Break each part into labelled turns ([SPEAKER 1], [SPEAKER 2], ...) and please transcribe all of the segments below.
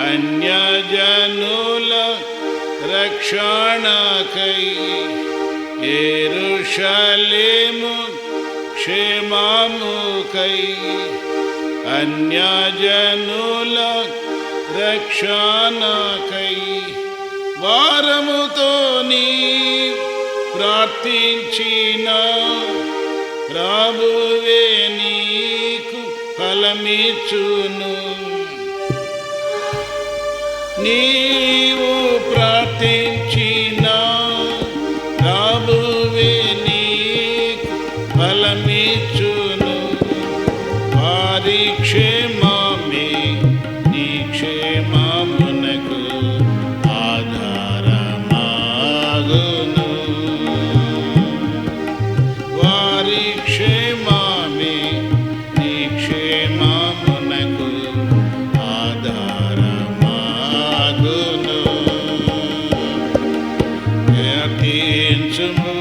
[SPEAKER 1] అన్యజనుల రక్షణకై యెరూషలేము క్షేమముకై అన్యజనుల రక్షణకై వారముతో నీ ప్రార్థించిన ప్రభువే నీకు ఫలమిచ్చును. నీవు ప్రార్థించిన ప్రభువే నీకు ఫలమిచ్చును. వారి క్షేమమే నీ క్షేమమునకు ఆధారమాగును. వారి క్షేమమే నీ క్షేమమునకు ఆధారమాగును. ప్రార్థించుము,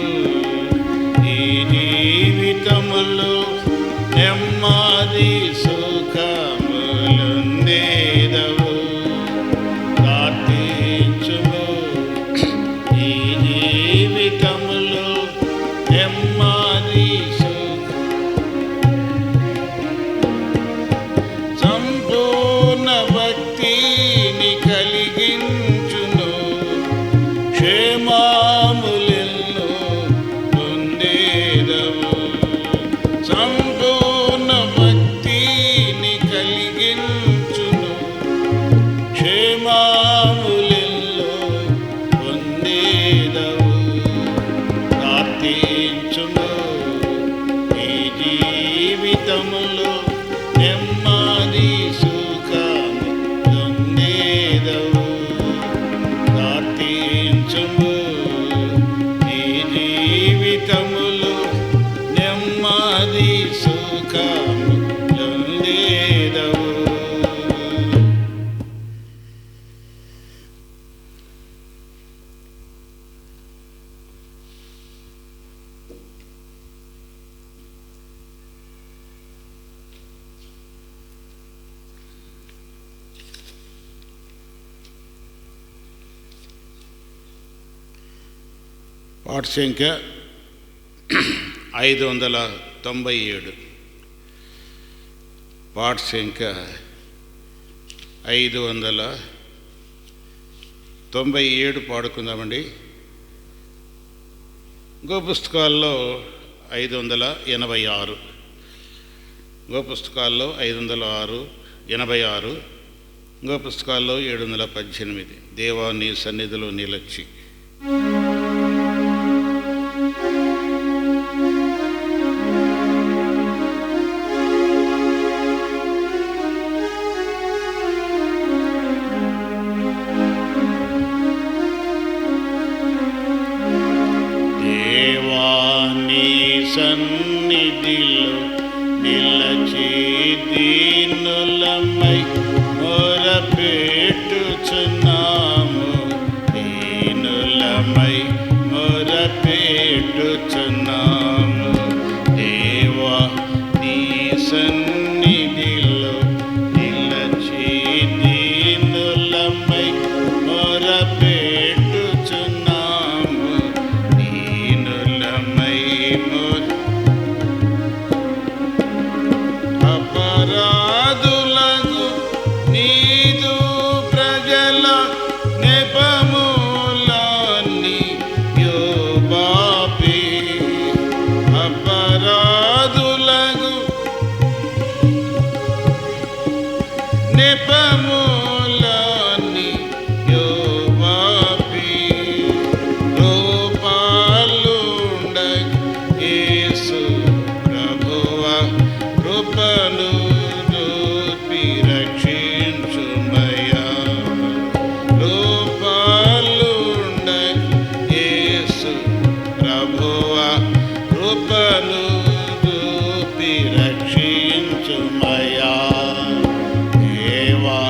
[SPEAKER 1] ఈ జీవితములో నెమ్మది సుఖములుందేదవు. ప్రార్థించుము, ఈ జీవితములో నెమ్మది సంపూర్ణ భక్తిని కలిగించును. క్షేమములెన్నో పొందేదవు. సంపూర్ణ భక్తిని కలిగించును. క్షేమములెన్నో పొందేదవు. ప్రార్థించుము, ఈ జీవితములో నెమ్మది సుఖము పొందేదవు. ప్రార్థించుము, ఈ జీవితములో నెమ్మది సుఖము పొందేదవు. పాట సంఖ్య 597. పాట సంఖ్య 597 పాడుకుందామండి. ఇంకో పుస్తకాల్లో 586, ఇంకో పుస్తకాల్లో 586, ఇంకో పుస్తకాల్లో 718. దేవా నీ సన్నిధిలో నిలచి. సన్నిధిలో నిలచి దీనులమై మొరపెట్టుచున్నాము. దీనులమై మొరపెట్టుచున్నాము. దేవా నీ సన్నిధిలో నిలచి దీనులమై మొరపెట్టుచున్నాము. దీనులమై అపరాధులకు నీదు ప్రజల నెపములన్నీ యోబాపి. అపరాధులకు నెపములన్నీ యోబాపి. రూపాలుండగ యేసు ప్రభువా కృపను చూపి రక్షించుమయ్యా. రూపాలుండగ యేసు ప్రభువా కృపను చూపి రక్షించుమయ్యా. దేవా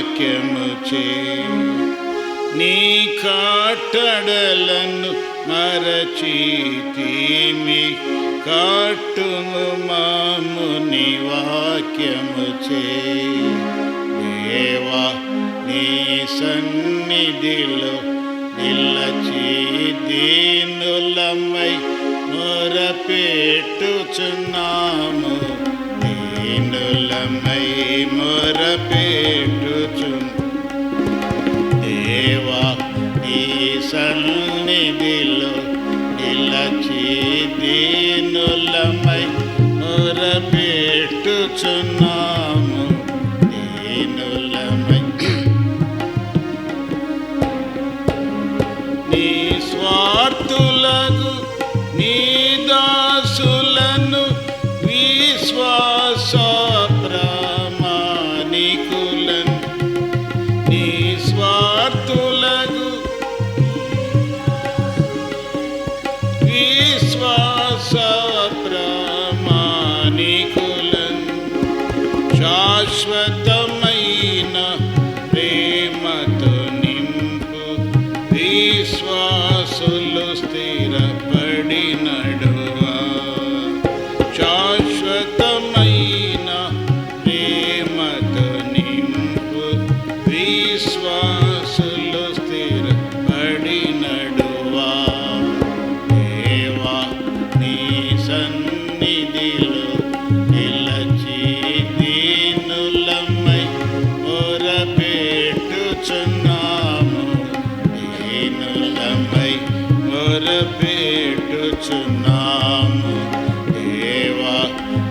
[SPEAKER 1] వాక్యముచే నీ కాటడలను మరచితిమి, కాటుము మాము నీ వాక్యముచే. దేవా నీ సన్నిధిలో నిలచి దీనులమై మొరపెట్టుచున్నాము, దీనులమై మొరపెట్టుచున్నాము. దేవా నీ సన్నిధిలో నిలచి దీనులమై మొరపెట్టుచున్నాము, దీనులమై. నీ స్వార్థులకు నీ దాసులను విశ్వాస ప్రామాణికులను, నీ స్వార్థులకు విశ్వాస ప్రామాణికులను శాశ్వతమైన ప్రేమతో నింపు, విశ్వాసులు స్థిరపడి నడువా. శాశ్వతమైన ప్రేమతో నింపు, విశ్వాసులు స్థిరపడి నడువా. దేవా నీ సన్నిధిలో నిలచి దీనులమై మొరపెట్టుచున్నాము, దీనులమై మొరపెట్టుచున్నాము. దేవా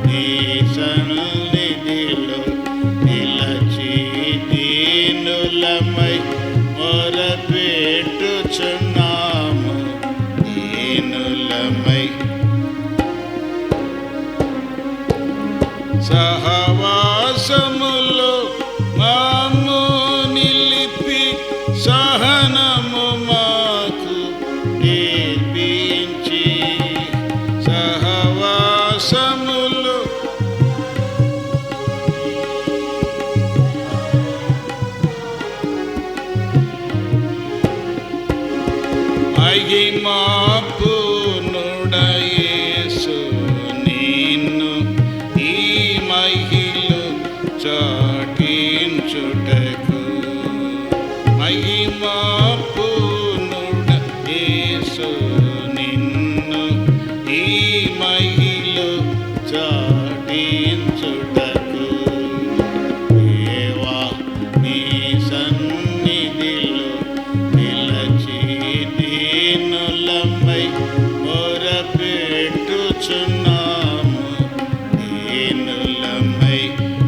[SPEAKER 1] నీ సన్నిధిలో నిలచి దీనులమై మొరపెట్టుచున్నాము, దీనులమై. సహవాసములో మాము నిలిపి సహనము మాకు నేర్పించి, సహవాసములో మహిమా పూర్ణుడా యేసు నిన్ను ఈ మహిలో చాటించుటకు, మహిమా పూర్ణుడా యేసు నిన్ను ఈ మహిలో చాటించుటకు. దేవా నీ సన్నిధిలో నిలచి దీనులమై మొరపెట్టుచున్నాము, దీనులమై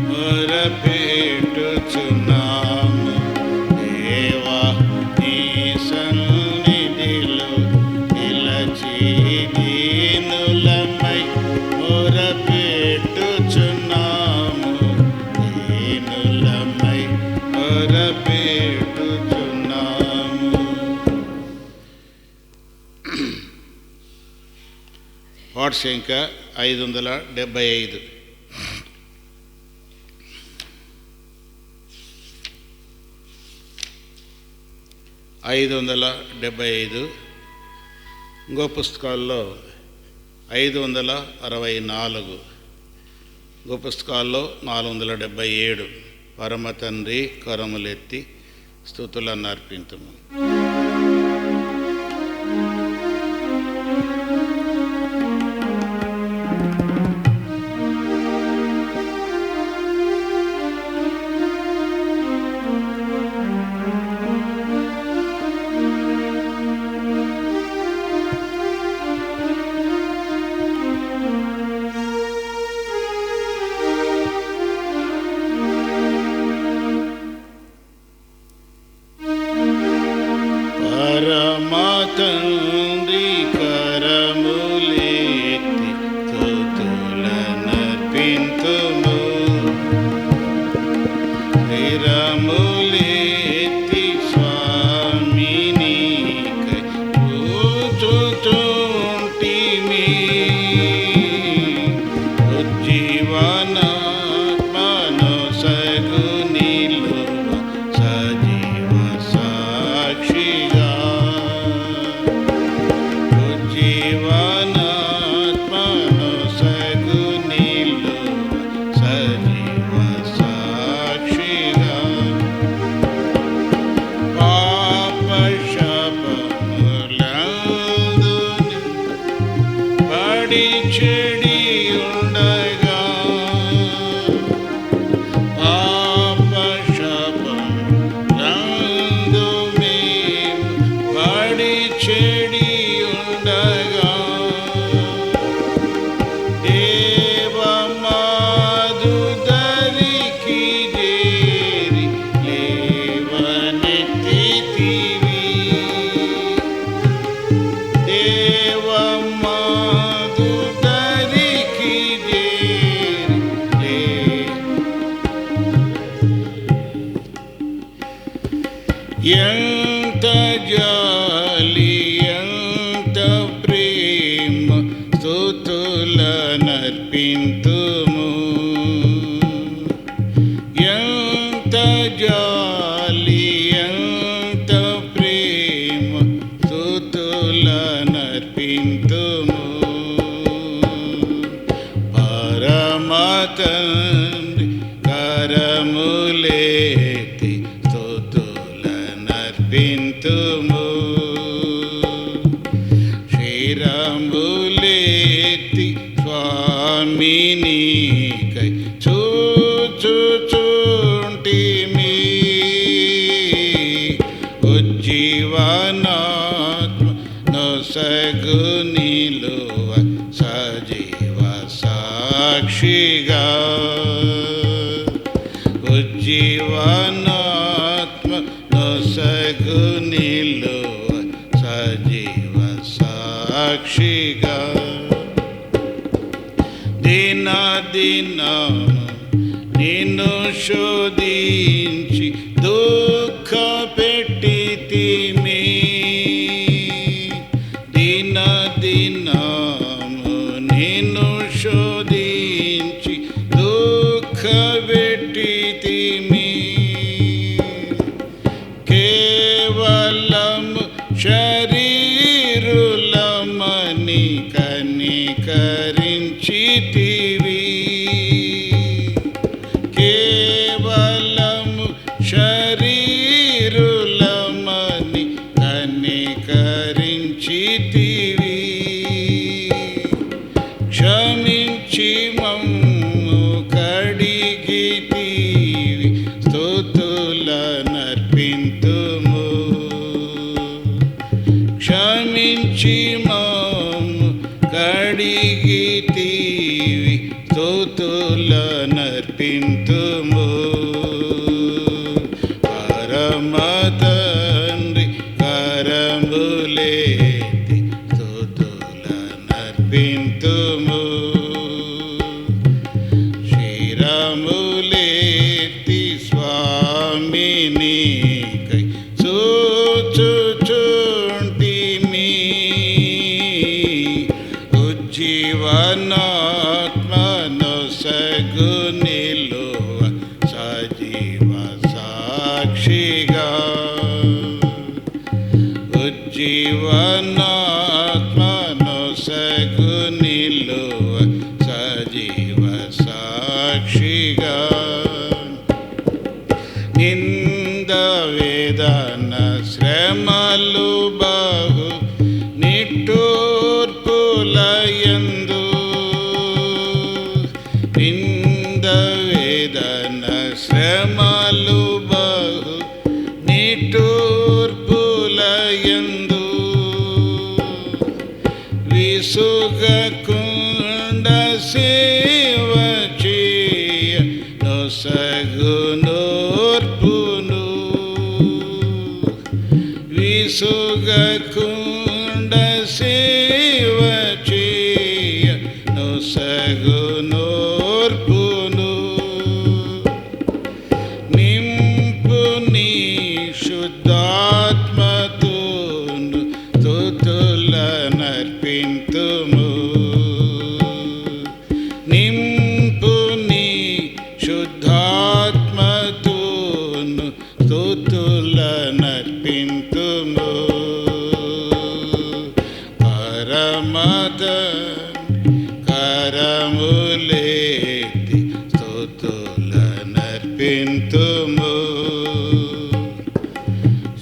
[SPEAKER 1] మొరపెట్టుచున్నాము. దేవా నీ సన్నిధిలో నిలచి దీనులమై మొరపెట్టుచున్నాము, దీనులమై మొరపెట్టుచున్నాము. పాట సంఖ్య 575. 575 ఇంకో పుస్తకాల్లో 564, ఇంకో పుస్తకాల్లో 477. పరమ తండ్రి కరములెత్తి స్తుతులను అర్పింతుము. తండ్రి కరములెత్తి స్తుతులనర్పింతుము, నిరములెత్తి స్వామినికై పూజుచుంటిమి. ఉజ్జీవనాత్మను సగు నిలువ ఎంత జాలి ఎంత ప్రేమ స్తుతులనర్పింతుము. ఎంత జాలి ఎంత ప్రేమ స్తుతులనర్పింతుము. పరమ తండ్రి కరములెత్తి స్తుతులనర్పింతుము. శిరములెత్తి స్వామినికై చూచుచుంటిమి. ఉజ్జీవనాత్మ నొసగు నిలువ సజీవ సాక్షిగా. ఉజ్జీవనాత్మ నొసగు నిలువ సజీవ సాక్షిగా. దిన దినము నిన్ను శోధించి దుఃఖ పెట్టితిమి. దిన దినము నిన్ను శోధించి దుఃఖ పెట్టితిమి. కేవలము శరీరులమని కనికరించితివి. కేవలము శరీరులమని కనికరించితివి. క్షమించి మమ్ము కడిగితివి. స్తుతులనర్పింతుము. క్షమించి మమ్ము కడిగితివి. స్తుతులనర్పింతుము. పరమ తండ్రి కరములెత్తి స్తుతులనర్పింతుము. శిరములెత్తి స్వామినికై చూచుచుంటిమి. ఉజ్జీవనాత్మ నొసగు నిలువ సజీవ సాక్షిగా. ఉజ్జీవనాత్మ నొసగు నిలువ సజీవ సాక్షిగా. నింద వేదన శ్రమలు బహు నిట్టూర్పులయందు. నింద వేదన శ్రమలు బహు నిట్టూర్పులయందు. విసుగకుండ సేవ చేయ నొసగు నోర్పును. విసుగకుండ సేవ చేయ నొసగు నోర్పును. నింపు నీ శుద్ధాత్మతోను స్తుతులనర్పింతుము. నింపు నీ శుద్ధాత్మతోను స్తుతులనర్పింతుము. పరమ తండ్రి కరములెత్తి స్తుతులనర్పింతుము.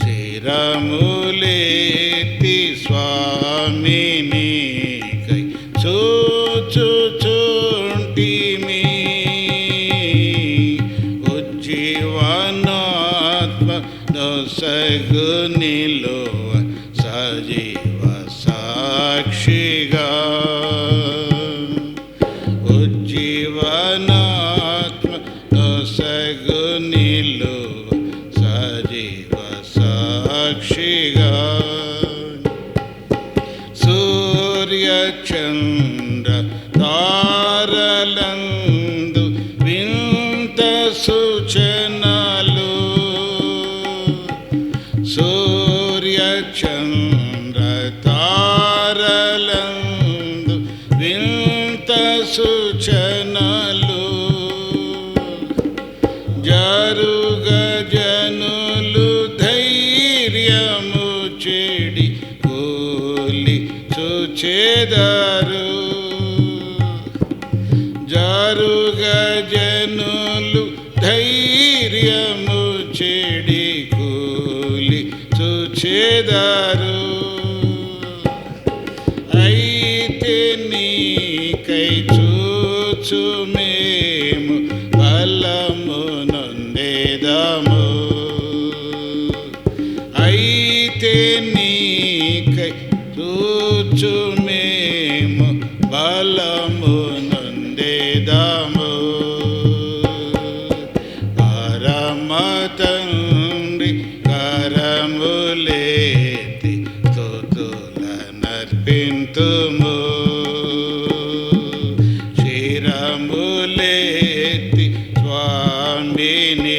[SPEAKER 1] శిరములెత్తి స్వామినికై చూచుచుంటిమి. ఉజ్జీవనాత్మ నొసగు నిలువ సజీవ సాక్షిగా. ఉజ్జీవనాత్మ నొసగు నిలువ సజీవ సాక్షిగా. సూర్య చంద్ర తారలందు వింత సూచనలు. చంద్ర తారలందు వింత సూచనలు జరుగ జనులు ధైర్యము చెడి కూలి చూచెదరు జరుగ జనులు ధైర్యము చెడి కూలి చూచెదరు అయితే నీకై చూచు మేము బలము నొందేదము అయితే నీకై చూచు మేము బలము నొందేదము పరమ తండ్రి కరములేతి స్తుతులనర్పింతుము శిరములేతి స్వామినికై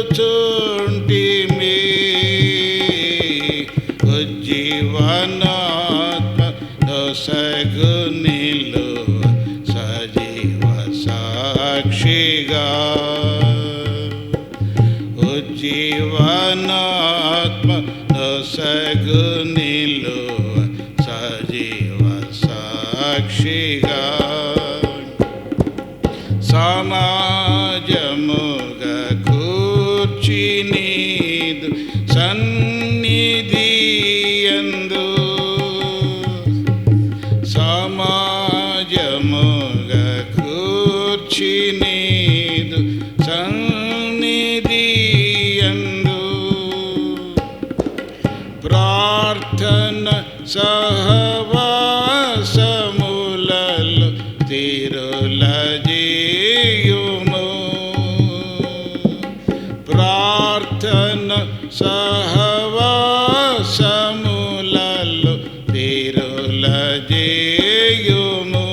[SPEAKER 1] చూచుచుంటిమి ఉజ్జీవనాత్మ దొసగు నిలువ సజీవ సాక్షిగా ఉజ్జీవనాత్మ దొసగు నిలువ సజీవ సాక్షిగా సమాజముగా కూర్చి నీదు సన్నిధియందు సమాజముగా కూర్చి నీదు సన్నిధియందు ప్రార్థన సహవాసములలో తిరుల జీయుము ప్రార్థన సహవాసములలో తిరుల జీయుము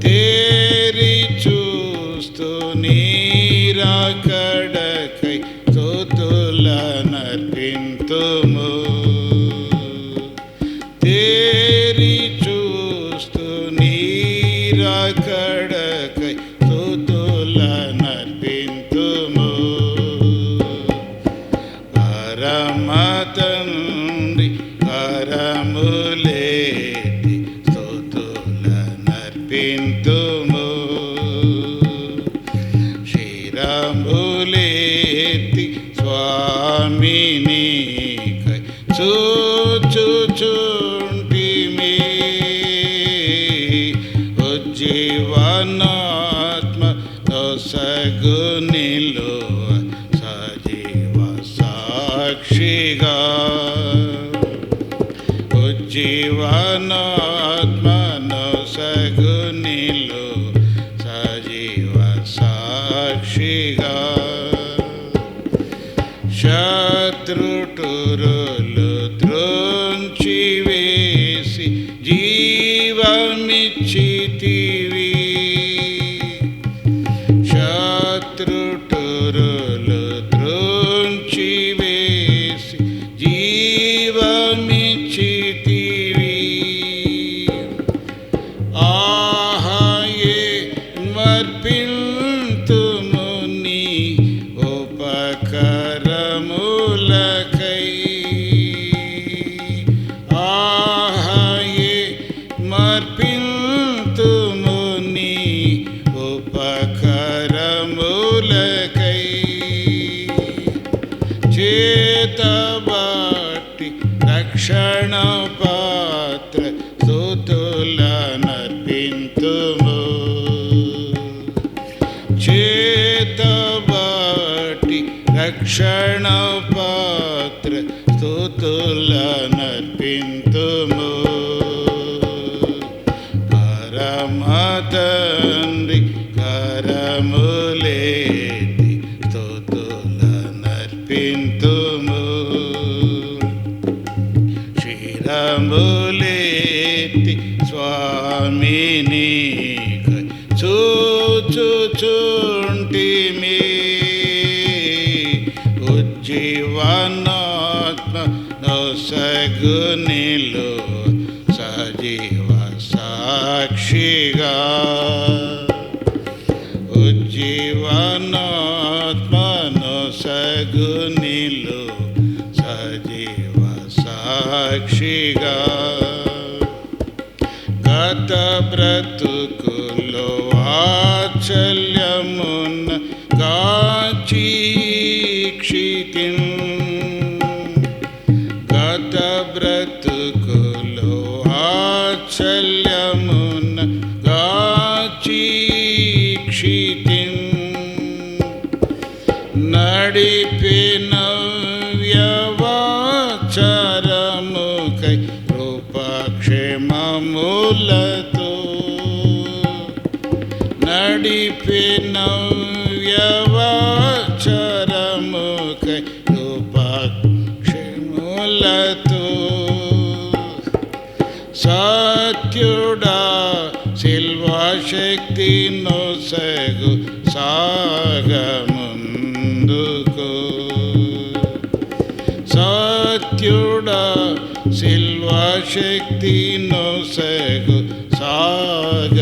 [SPEAKER 1] తేరి చూస్తూ నీరాకడకై స్తుతులనర్పింతుము తేరి చూస్తూ నీరాకడకై స్తుతులనర్పింతుము పరమ తండ్రి కరములేతి స్తుతులనర్పింతుము శిరములేతి స్వామినికై చూచుచుంటిమి ఉజ్జీవనాత్మ దొసగు నిలువ సజీవ సాక్షిగా ఉజ్జీవనాత్మ దొసగు నిలువ సజీవ సాక్షిగా శత్రుటురులు త్రోంచి వేసి జీవమిచ్చితివి శత్రుటురులు త్రోంచి వేసి జీవమిచ్చితివి ఆహాయే మర్పింతుము నీ ఉపకరములకై ఆహాయే మర్పింతుము నీ ఉపకరములకై చేతబాటి రక్షణ పాత్ర స్తుతులనర్పింతుము చేతబాటి రక్షణ పాత్ర స్తుతులనర్పింతుము పరమ తండ్రి కరములేతి స్తుతులనర్పింతుము శిరములేతి స్వామినికై చూచుచుంటిమి నిలు సజీవ సాక్షిగా ఉజ్జీవనాత్మను సగు నిలు సజీవ సాక్షిగా గత బ్రతుకులో వాత్సల్యమున కాచీక్షితిం గత బ్రతుకులో వాత్సల్యమున కాచీక్షితిం నడిపిన వ్యవాచారముకై కృపాక్షేమములతో నడిపిన వ్యవాచారముకై కృపాక్షేమములతో సత్యుడా సిల్వా శక్తి నొసగు సాగముందుకు సత్యుడా సిల్వా శక్తి నొసగు సాగముందుకు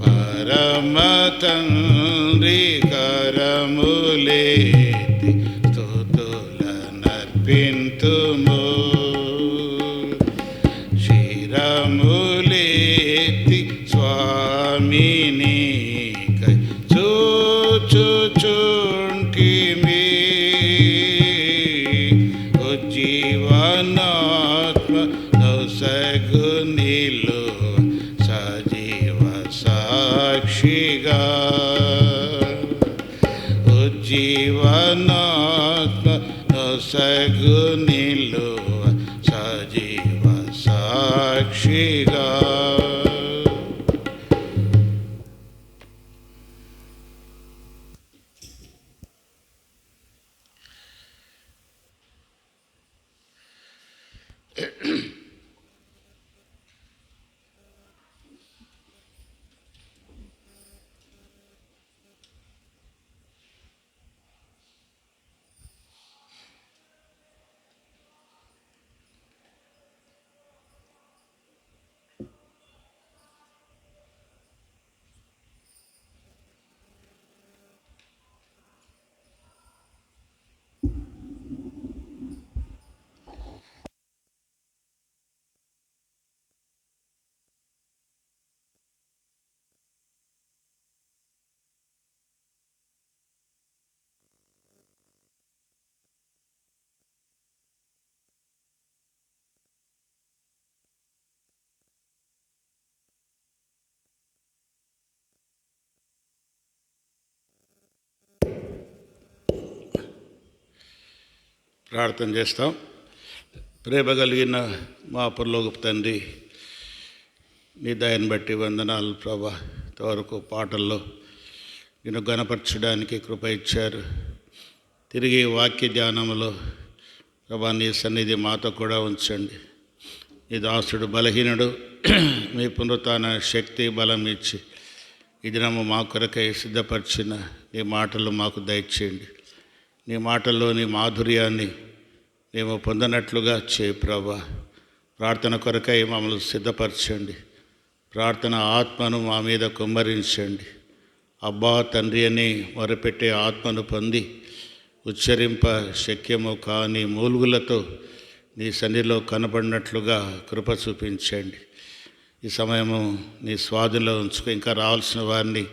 [SPEAKER 1] పరమ తండ్రి కరములేతి స్తుతులనర్పింతుము శిరములేతి స్వామిని కై చూచుచుంటిమి ఉజ్జీవనాత్మ నొసగు నిలు సజీవ సాక్షిగా ఉజ్జీవనాత్మ నొసగు నిలు సజీవ సాక్షిగా ప్రార్థన చేస్తాం. ప్రేమ కలిగిన మా పరలోకపు తండ్రి, నీ దయను బట్టి వందనాలు ప్రభా. ఇంతవరకు పాటల్లో నేను గణపరచడానికి కృప ఇచ్చారు. తిరిగి వాక్య ధ్యానంలో ప్రభా నీ సన్నిధి మాతో కూడా ఉంచండి. నీ దాసుడు బలహీనుడు, మీ పునరుత్థాన శక్తి బలం ఇచ్చి ఈ దినము మా కొరకై సిద్ధపరిచిన నీ మాటలు మాకు దయచేయండి. నీ మాటల్లోని మాధుర్యాన్ని మేము పొందనట్లుగా చేయి ప్రభా. ప్రార్థన కొరకై మమ్మల్ని సిద్ధపరచండి. ప్రార్థన ఆత్మను మా మీద కుమ్మరించండి. అబ్బా తండ్రి అని మొరపెట్టే ఆత్మను పొంది ఉచ్చరింప శక్యము కాని మూలుగులతో నీ సన్నిధిలో కనబడినట్లుగా కృప చూపించండి. ఈ సమయము నీ స్వాధీనంలో ఉంచుకో. ఇంకా రావాల్సిన వారిని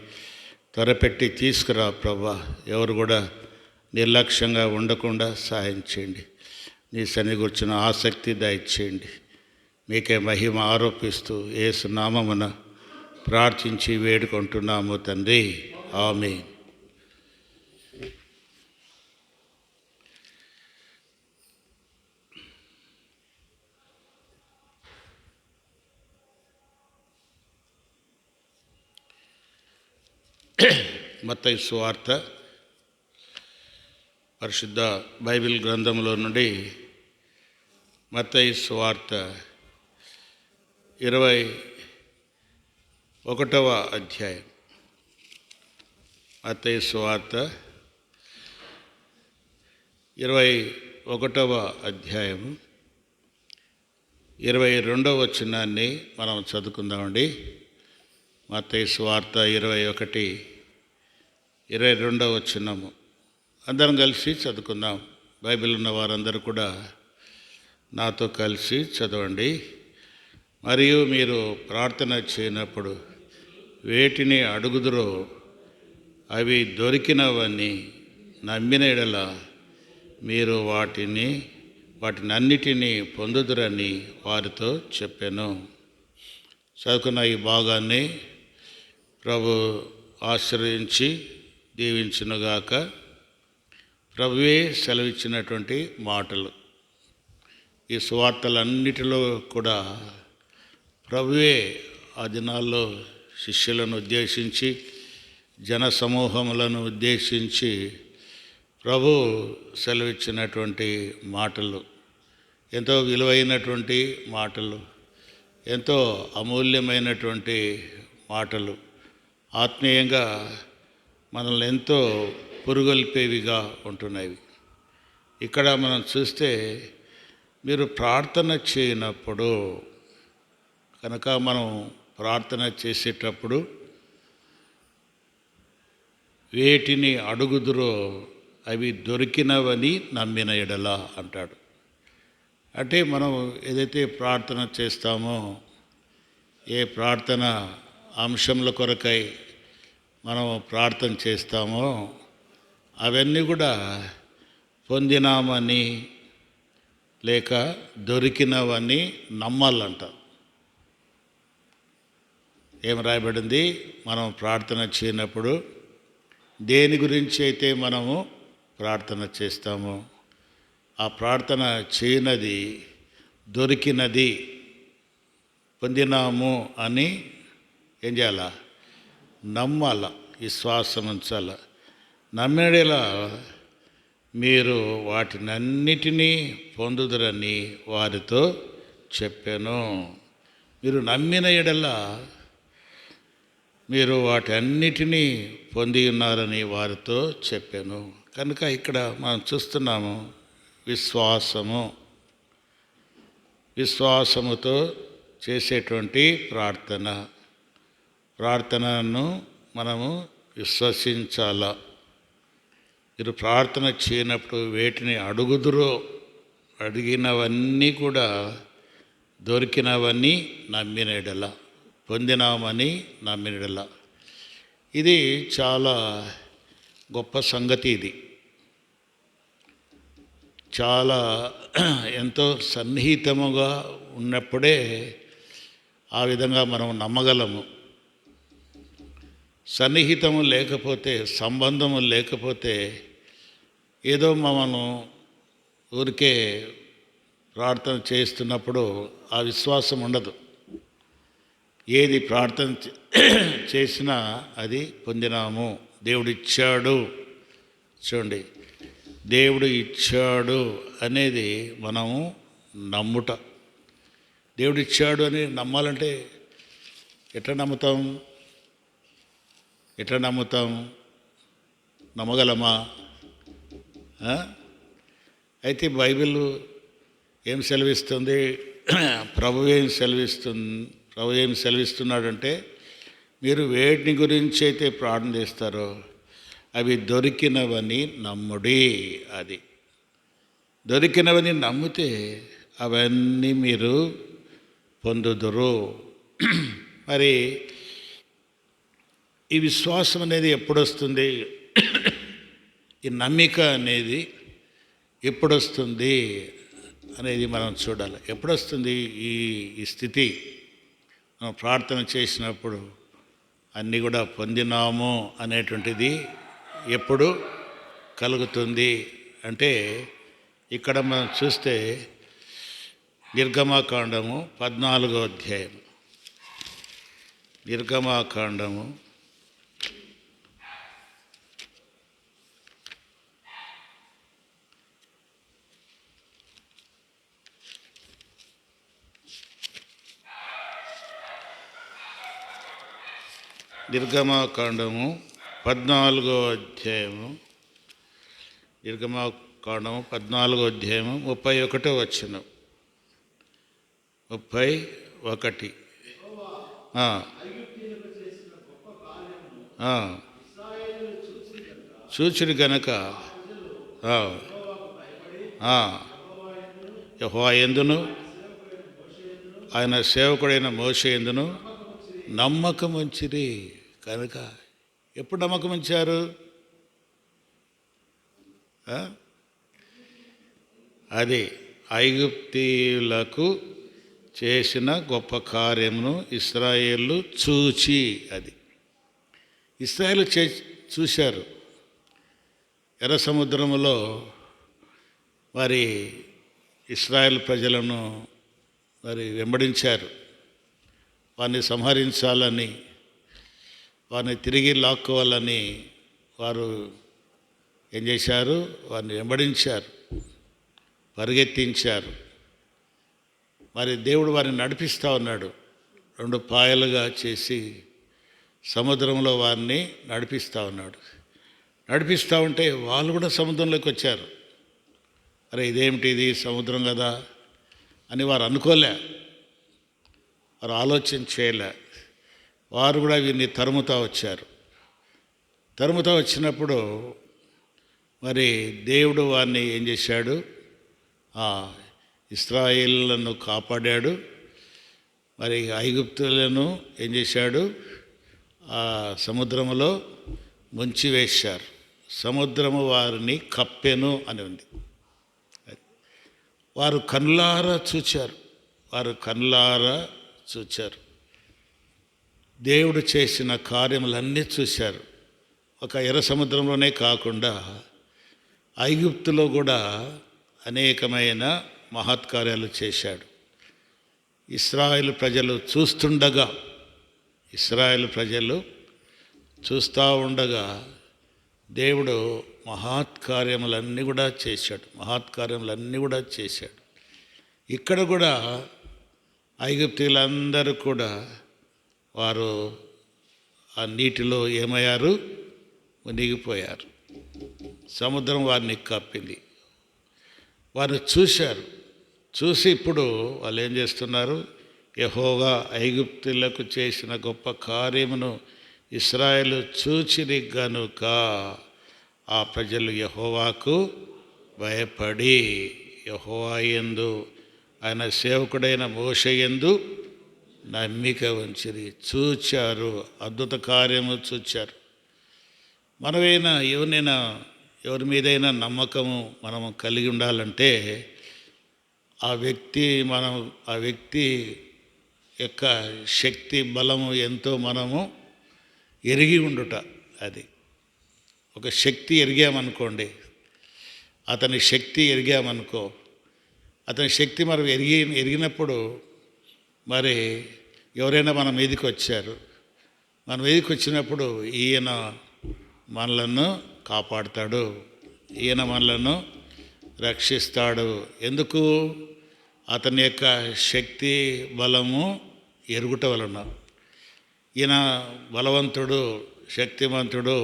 [SPEAKER 1] త్వరపెట్టి తీసుకురా ప్రభా. ఎవరు కూడా నిర్లక్ష్యంగా ఉండకుండా సహాయం చేయండి. నీ సన్నిధి గురించిన ఆసక్తి దయచేయండి. మీకే మహిమ ఆరోపిస్తూ యేసు నామమున ప్రార్థించి వేడుకుంటున్నాము తండ్రి, ఆమేన్. మత్తయి సువార్త పరిశుద్ధ బైబిల్ గ్రంథంలో నుండి మత్తయి సువార్త 21వ అధ్యాయం. మత్తయి సువార్త 21వ అధ్యాయము 22వ వచనాన్ని మనం చదువుకుందామండి. మత్తయి సువార్త 21, 22వ వచనము అందరం కలిసి చదువుకుందాం. బైబిల్ ఉన్న వారందరూ కూడా నాతో కలిసి చదవండి. మరియు మీరు ప్రార్థన చేయనప్పుడు వేటిని అడుగుదురో అవి దొరికినవని నమ్మిన యెడల మీరు వాటినన్నిటినీ పొందుదురని వారితో చెప్పాను. చదువుకున్న ఈ భాగాన్ని ప్రభు ఆశీర్వదించి దీవించునుగాక. ప్రభువే సెలవిచ్చినటువంటి మాటలు. ఈ సువార్తలన్నిటిలో కూడా ప్రభువే ఆ దినాల్లో శిష్యులను ఉద్దేశించి, జన సమూహములను ఉద్దేశించి ప్రభు సెలవిచ్చినటువంటి మాటలు, ఎంతో విలువైనటువంటి మాటలు, ఎంతో అమూల్యమైనటువంటి మాటలు, ఆత్మీయంగా మనల్ని ఎంతో పురుగొల్పేవిగా ఉంటున్నవి. ఇక్కడ మనం చూస్తే మీరు ప్రార్థన చేయనప్పుడు కనుక, మనం ప్రార్థన చేసేటప్పుడు వేటిని అడుగుదురో అవి దొరికినవని నమ్మిన యెడల అంటాడు. అంటే మనం ఏదైతే ప్రార్థన చేస్తామో, ఏ ప్రార్థన అంశముల కొరకై మనం ప్రార్థన చేస్తామో అవన్నీ కూడా పొందినామని లేక దొరికినవని నమ్మాలంట. ఏం రాయబడింది? మనం ప్రార్థన చేయనప్పుడు దేని గురించి అయితే మనము ప్రార్థన చేస్తామో ఆ ప్రార్థన చేయనది దొరికినది, పొందినాము అని ఏం చేయాలా? నమ్మాల, విశ్వాసం ఉంచాల. నమ్మేలా మీరు వాటినన్నిటినీ పొందుదురని వారితో చెప్పాను. మీరు నమ్మిన యెడల మీరు వాటన్నిటినీ పొంది ఉన్నారని వారితో చెప్పాను. కనుక ఇక్కడ మనం చూస్తున్నాము విశ్వాసముతో చేసేటువంటి ప్రార్థనను మనము విశ్వసించాల. మీరు ప్రార్థన చేయనప్పుడు వేటిని అడుగుదురో అడిగినవన్నీ కూడా దొరికినవన్నీ నమ్మిన యెడల, పొందినామని నమ్మిన యెడల. ఇది చాలా గొప్ప సంగతి. ఇది చాలా ఎంతో సన్నిహితముగా ఉన్నప్పుడే ఆ విధంగా మనం నమ్మగలము. సన్నిహితము లేకపోతే, సంబంధము లేకపోతే ఏదో మనం ఊరికే ప్రార్థన చేస్తున్నప్పుడు ఆ విశ్వాసం ఉండదు. ఏది ప్రార్థన చేసినా అది పొందినాము, దేవుడు ఇచ్చాడు. చూడండి, దేవుడు ఇచ్చాడు అనేది మనము నమ్ముట. దేవుడు ఇచ్చాడు అని నమ్మాలంటే ఎట్లా నమ్ముతాం? నమ్మగలమా? అయితే బైబిల్ ఏం సెలవిస్తుంది? ప్రభు ఏం సెలవిస్తున్నాడంటే, మీరు వేటిని గురించి అయితే ప్రార్థన చేస్తారో అవి దొరికినవని నమ్ముడి. అది దొరికినవని నమ్మితే అవన్నీ మీరు పొందుదురు. మరి ఈ విశ్వాసం అనేది ఎప్పుడొస్తుంది? ఈ నమ్మిక అనేది ఎప్పుడొస్తుంది అనేది మనం చూడాలి. ఎప్పుడొస్తుంది ఈ స్థితి? మనం ప్రార్థన చేసినప్పుడు అన్నీ కూడా పొందినాము అనేటువంటిది ఎప్పుడు కలుగుతుంది అంటే, ఇక్కడ మనం చూస్తే నిర్గమాకాండము 14వ అధ్యాయం. నిర్గమాకాండము 14వ అధ్యాయము కాండము 14వ అధ్యాయము 31వ వచనం. 31. చూచిరి గనక యెహోవా యందును ఆయన సేవకుడైన మోషే యందును నమ్మకం ఉంచిరి. కనుక ఎప్పుడు నమ్మకం ఉంచారు? అది ఐగుప్తీయులకు చేసిన గొప్ప కార్యమును ఇశ్రాయేలు చూచి, అది ఇశ్రాయేలు చూశారు. ఎర్ర సముద్రములో మరి ఇశ్రాయేల్ ప్రజలను మరి వెంబడించారు. వారిని సంహరించాలని, వారిని తిరిగి లాక్కోవాలని వారు ఏం చేశారు? వారిని వెంబడించారు, పరిగెత్తించారు. మరి దేవుడు వారిని నడిపిస్తూ ఉన్నాడు. 2 పాయలుగా చేసి సముద్రంలో వారిని నడిపిస్తూ ఉన్నాడు. నడిపిస్తూ ఉంటే వాళ్ళు కూడా సముద్రంలోకి వచ్చారు. అరే ఇదేమిటి, ఇది సముద్రం కదా అని వారు అనుకోలే, వారు ఆలోచన చేయలే. వారు కూడా వీరిని తరుముతూ వచ్చారు. తరుముతూ వచ్చినప్పుడు మరి దేవుడు వారిని ఏం చేశాడు? ఇశ్రాయేలులను కాపాడాడు. మరి ఐగుప్తులను ఏం చేశాడు? ఆ సముద్రములో ముంచివేశారు. సముద్రము వారిని కప్పెను అని ఉంది. వారు కన్నులారా చూచారు. దేవుడు చేసిన కార్యములన్నీ చూశారు. ఒక ఎర్ర సముద్రంలోనే కాకుండా ఐగుప్తులో కూడా అనేకమైన మహత్కార్యాలు చేశాడు. ఇశ్రాయేలు ప్రజలు చూస్తూ ఉండగా దేవుడు మహత్కార్యములన్నీ కూడా చేశాడు. ఇక్కడ కూడా ఐగుప్తీయులందరూ కూడా వారు ఆ నీటిలో ఏమయ్యారు? మునిగిపోయారు. సముద్రం వారిని కప్పింది. వారు చూశారు. చూసి ఇప్పుడు వాళ్ళు ఏం చేస్తున్నారు? యెహోవా ఐగుప్తులకు చేసిన గొప్ప కార్యమును ఇశ్రాయేలు చూచిరి గనుక ఆ ప్రజలు యెహోవాకు భయపడి యెహోవా యందు ఆయన సేవకుడైన మోషే యందు నమ్మిక ఉంచిరి. చూచారు, అద్భుత కార్యము చూచారు. మనమైనా ఎవరి మీదైనా నమ్మకము మనము కలిగి ఉండాలంటే ఆ వ్యక్తి యొక్క శక్తి బలము ఎంతో మనము ఎరిగి ఉండుట. అది ఒక శక్తి ఎరిగామనుకోండి, అతని శక్తి ఎరిగామనుకో, అతని శక్తి మనం ఎరిగినప్పుడు మరి ఎవరైనా మన మీదకి వచ్చారు, మన మీదకి వచ్చినప్పుడు ఈయన మనలను కాపాడుతాడు, ఈయన మనలను రక్షిస్తాడు. ఎందుకు? అతని యొక్క శక్తి బలము ఎరుగుట వలన. ఈయన బలవంతుడు, శక్తిమంతుడు,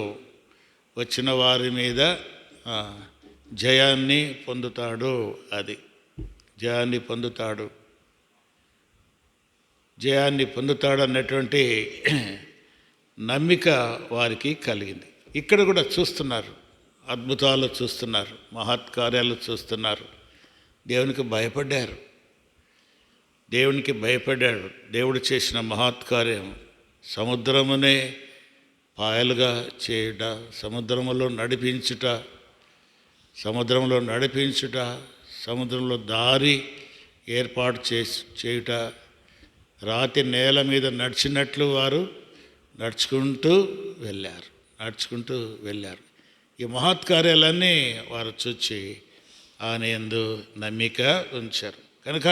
[SPEAKER 1] వచ్చిన వారి మీద జయాన్ని పొందుతాడు. అది జయాన్ని పొందుతాడు అన్నటువంటి నమ్మిక వారికి కలిగింది. ఇక్కడ కూడా చూస్తున్నారు, అద్భుతాలు చూస్తున్నారు, మహత్కార్యాలు చూస్తున్నారు. దేవునికి భయపడ్డారు. దేవుడు చేసిన మహత్కార్యం సముద్రమునే పాయలుగా చేయుట, సముద్రంలో నడిపించుట, సముద్రంలో దారి ఏర్పాటు చేయుట, రాతి నేల మీద నడిచినట్లు వారు నడుచుకుంటూ వెళ్ళారు. ఈ మహత్కార్యాలన్నీ వారు చూచి ఆయన యందు నమ్మిక ఉంచారు. కనుక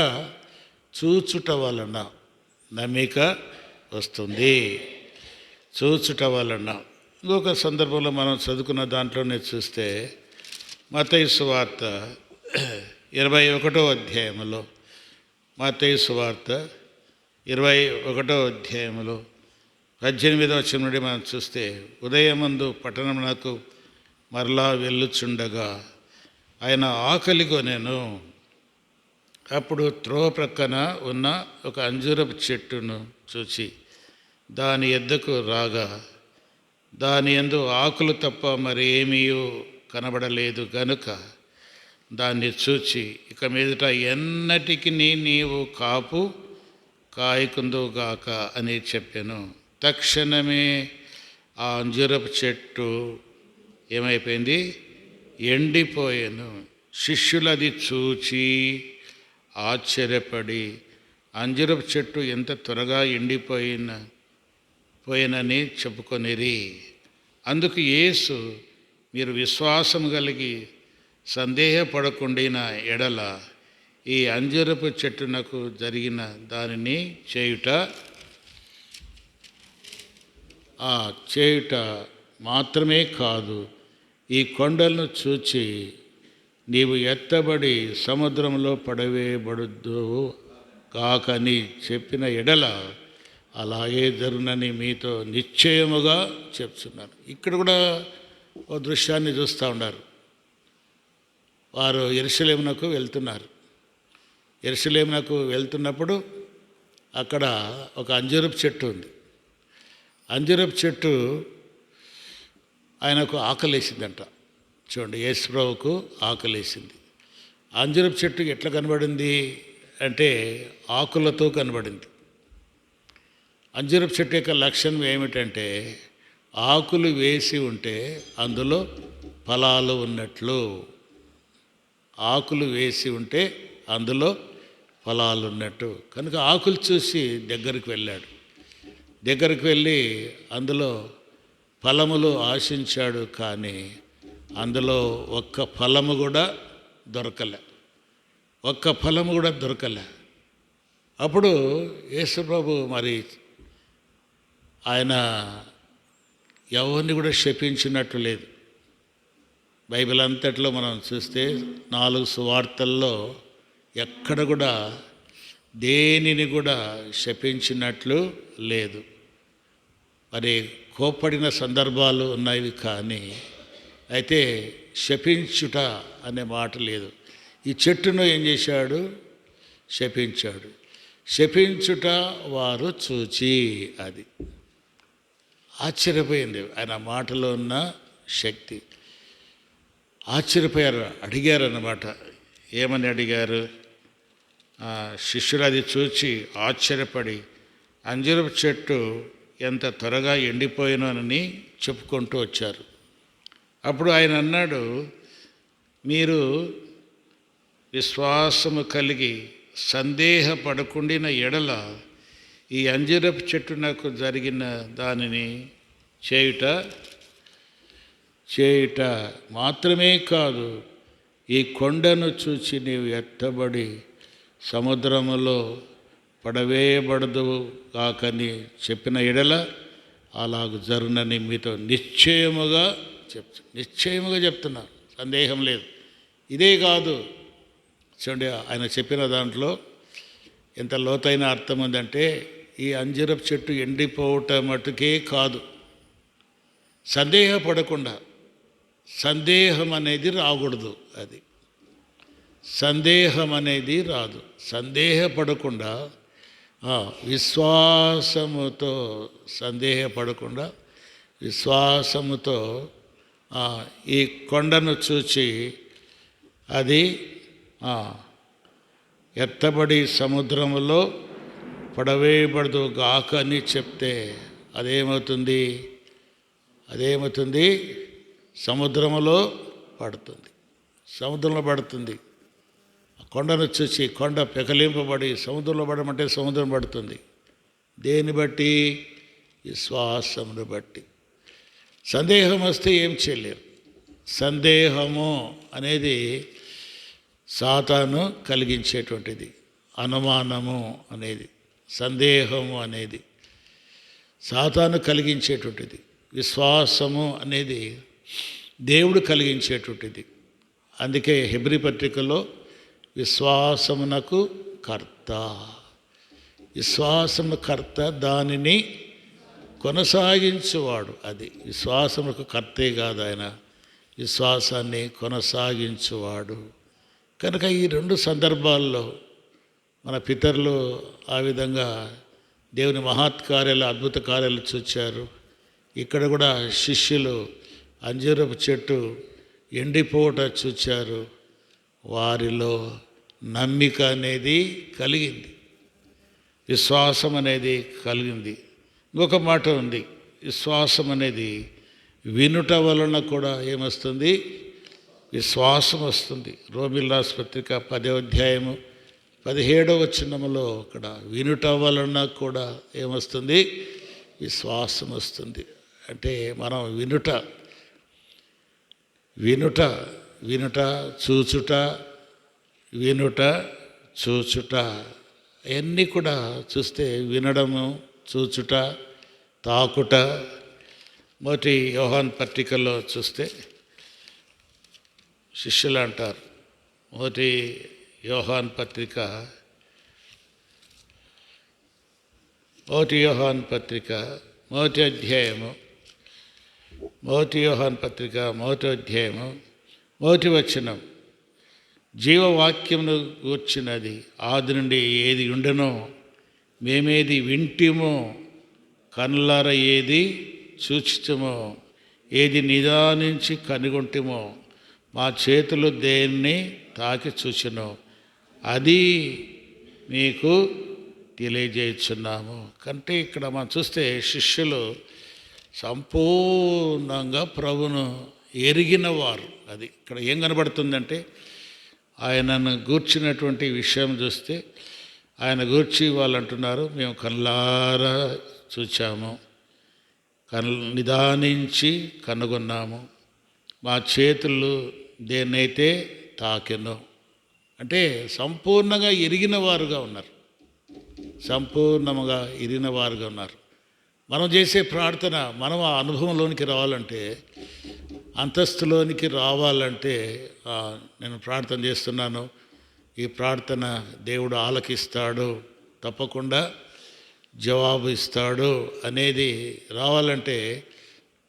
[SPEAKER 1] చూచుట వలన నమ్మిక వస్తుంది. ఇంకొక సందర్భంలో మనం చదువుకున్న దాంట్లోనే చూస్తే మత్తయి సువార్త 21వ అధ్యాయంలో 18వ వచనం నుండి మనం చూస్తే, ఉదయమందు పట్టణమునకు మరలా వెళ్ళుచుండగా ఆయన ఆకలి కొనెను. అప్పుడు త్రోవ ప్రక్కన ఉన్న ఒక అంజూరపు చెట్టును చూచి దాని యొద్దకు రాగా దాని యందు ఆకులు తప్ప మరేమీ కనబడలేదు గనుక దాన్ని చూచి ఇక మీదట ఎన్నటికి నీవు కాపు కాయకుందువుగాక అని చెప్పాను. తక్షణమే ఆ అంజూరపు చెట్టు ఏమైపోయింది? ఎండిపోయాను. శిష్యులు అది చూచి ఆశ్చర్యపడి అంజూరపు చెట్టు ఎంత త్వరగా పోయినని చెప్పుకొనిరి. అందుకు యేసు, మీరు విశ్వాసం కలిగి సందేహపడకుండిన ఎడల ఈ అంజూరపు చెట్టునకు జరిగిన దానిని చేయుట మాత్రమే కాదు, ఈ కొండలను చూచి నీవు ఎత్తబడి సముద్రంలో పడవేయబడుద్దు కాకని చెప్పిన ఎడల అలాగే జరుగునని మీతో నిశ్చయముగా చెప్తున్నాను. ఇక్కడ కూడా ఓ దృశ్యాన్ని చూస్తూ ఉన్నారు. వారు యెరూషలేమునకు వెళ్తున్నారు. యెరూషలేమునకు వెళ్తున్నప్పుడు అక్కడ ఒక అంజూరపు చెట్టు ఉంది. అంజూరపు చెట్టు ఆయనకు ఆకలేసిందంట. చూడండి, యేసుప్రభువుకు ఆకలేసింది. అంజూరపు చెట్టు ఎట్లా కనబడింది అంటే ఆకులతో కనబడింది. అంజూరపు చెట్టు యొక్క లక్షణం ఏమిటంటే ఆకులు వేసి ఉంటే అందులో ఫలాలు ఉన్నట్లు. ఆకులు వేసి ఉంటే అందులో ఫలాలు ఉన్నట్టు. కనుక ఆకులు చూసి దగ్గరికి వెళ్ళాడు. దగ్గరికి వెళ్ళి అందులో ఫలములు ఆశించాడు, కానీ అందులో ఒక్క ఫలము కూడా దొరకలే. అప్పుడు యేసుప్రభు మరి ఆయన ఎవరిని కూడా శపించినట్టు లేదు. బైబిల్ అంతట్లో మనం చూస్తే 4 సువార్తల్లో ఎక్కడ కూడా దేనిని కూడా శపించినట్లు లేదు. మరి కోప్పడిన సందర్భాలు ఉన్నాయి, కానీ అయితే శపించుట అనే మాట లేదు. ఈ చెట్టును ఏం చేశాడు? శపించాడు. శపించుట వారు చూచి అది ఆశ్చర్యపోయింది. ఆయన మాటలో ఉన్న శక్తి. ఆశ్చర్యపోయారు, అడిగారు అన్నమాట. ఏమని అడిగారు? శిష్యులు అది చూచి ఆశ్చర్యపడి అంజూరపు చెట్టు ఎంత త్వరగా ఎండిపోయినని చెప్పుకుంటూ వచ్చారు. అప్పుడు ఆయన అన్నాడు, మీరు విశ్వాసము కలిగి సందేహపడకుండిన ఎడల ఈ అంజూరపు చెట్టు నాకు జరిగిన దానిని చేయుట మాత్రమే కాదు, ఈ కొండను చూచి నీవు ఎత్తబడి సముద్రములో పడవేయబడదు కాకని చెప్పిన ఎడల అలాగ జరుగునని మీతో నిశ్చయముగా చెప్తున్నా, సందేహం లేదు. ఇదే కాదు, చూడండి ఆయన చెప్పిన దాంట్లో ఎంత లోతైన అర్థం ఉందంటే ఈ అంజూరపు చెట్టు ఎండిపోవటం మటుకే కాదు, సందేహపడకుండా, సందేహం అనేది రాకూడదు. అది సందేహం అనేది రాదు. సందేహపడకుండా విశ్వాసముతో, సందేహపడకుండా విశ్వాసముతో ఈ కొండను చూచి అది ఎత్తబడి సముద్రములో పడవేయబడదు గాక అని చెప్తే అదేమవుతుంది? సముద్రంలో పడుతుంది. కొండను చూసి కొండ పెకలింపబడి సముద్రంలో పడమంటే సముద్రం పడుతుంది. దేన్ని బట్టి? విశ్వాసమును బట్టి. సందేహం వస్తే ఏం చేయలేరు. సందేహము అనేది సాతాను కలిగించేటువంటిది. అనుమానము అనేది, సందేహము అనేది సాతాను కలిగించేటువంటిది. విశ్వాసము అనేది దేవుడు కలిగించేటువంటిది. అందుకే హెబ్రీ పత్రికలో విశ్వాసమునకు కర్త, విశ్వాసము కర్త, దానిని కొనసాగించువాడు. అది విశ్వాసమునకు కర్తే కాదు, ఆయన విశ్వాసాన్ని కొనసాగించువాడు. కనుక ఈ రెండు సందర్భాల్లో మన పితరులు ఆ విధంగా దేవుని మహత్కార్యాలు, అద్భుత కార్యాలు చూచారు. ఇక్కడ కూడా శిష్యులు అంజూరపు చెట్టు ఎండిపోవట చూచారు. వారిలో నమ్మిక అనేది కలిగింది, విశ్వాసం అనేది కలిగింది. ఇంకొక మాట ఉంది, విశ్వాసం అనేది వినుట వలన కూడా ఏమొస్తుంది? విశ్వాసం వస్తుంది. రోమిల్ రాసిన పత్రిక 10వ అధ్యాయము 17వ వచనములో అక్కడ వినుట వలన కూడా ఏమొస్తుంది? విశ్వాసం వస్తుంది. అంటే మనం వినుట వినుట వినుట చూచుట వినుట చూచుట అవన్నీ కూడా చూస్తే వినడము, చూచుట, తాకుట. మొదటి యోహాను పత్రికలో చూస్తే శిష్యులు అంటారు, మొదటి యోహాను పత్రిక 1 యోహాను పత్రిక 1వ అధ్యాయము 1 యోహాను పత్రిక 1వ అధ్యాయము 1వ వచనం, జీవవాక్యమును గూర్చినది ఆది నుండి ఏది ఉండెనో మేమేది వింటిమో కనులార ఏది చూచితమో ఏది నిదానించి కనుగొంటిమో మా చేతులు దేన్ని తాకి చూచెనో అది మీకు తెలియజేయుచున్నాము. కంటే ఇక్కడ మనం చూస్తే శిష్యులు సంపూర్ణంగా ప్రభును ఎరిగిన వారు. అది ఇక్కడ ఏం కనబడుతుందంటే ఆయనను గూర్చినటువంటి విషయం చూస్తే ఆయన గూర్చి వాళ్ళు అంటున్నారు, మేము కళ్ళారా చూచాము, నిదానించి కనుగొన్నాము, మా చేతులు దేన్నైతే తాకెనో. అంటే సంపూర్ణంగా ఎరిగిన వారుగా ఉన్నారు, సంపూర్ణంగా ఎరిగిన వారుగా ఉన్నారు. మనం చేసే ప్రార్థన మనం ఆ అనుభవంలోనికి రావాలంటే, అంతస్తులోనికి రావాలంటే నేను ప్రార్థన చేస్తున్నాను, ఈ ప్రార్థన దేవుడు ఆలకిస్తాడు, తప్పకుండా జవాబు ఇస్తాడు అనేది రావాలంటే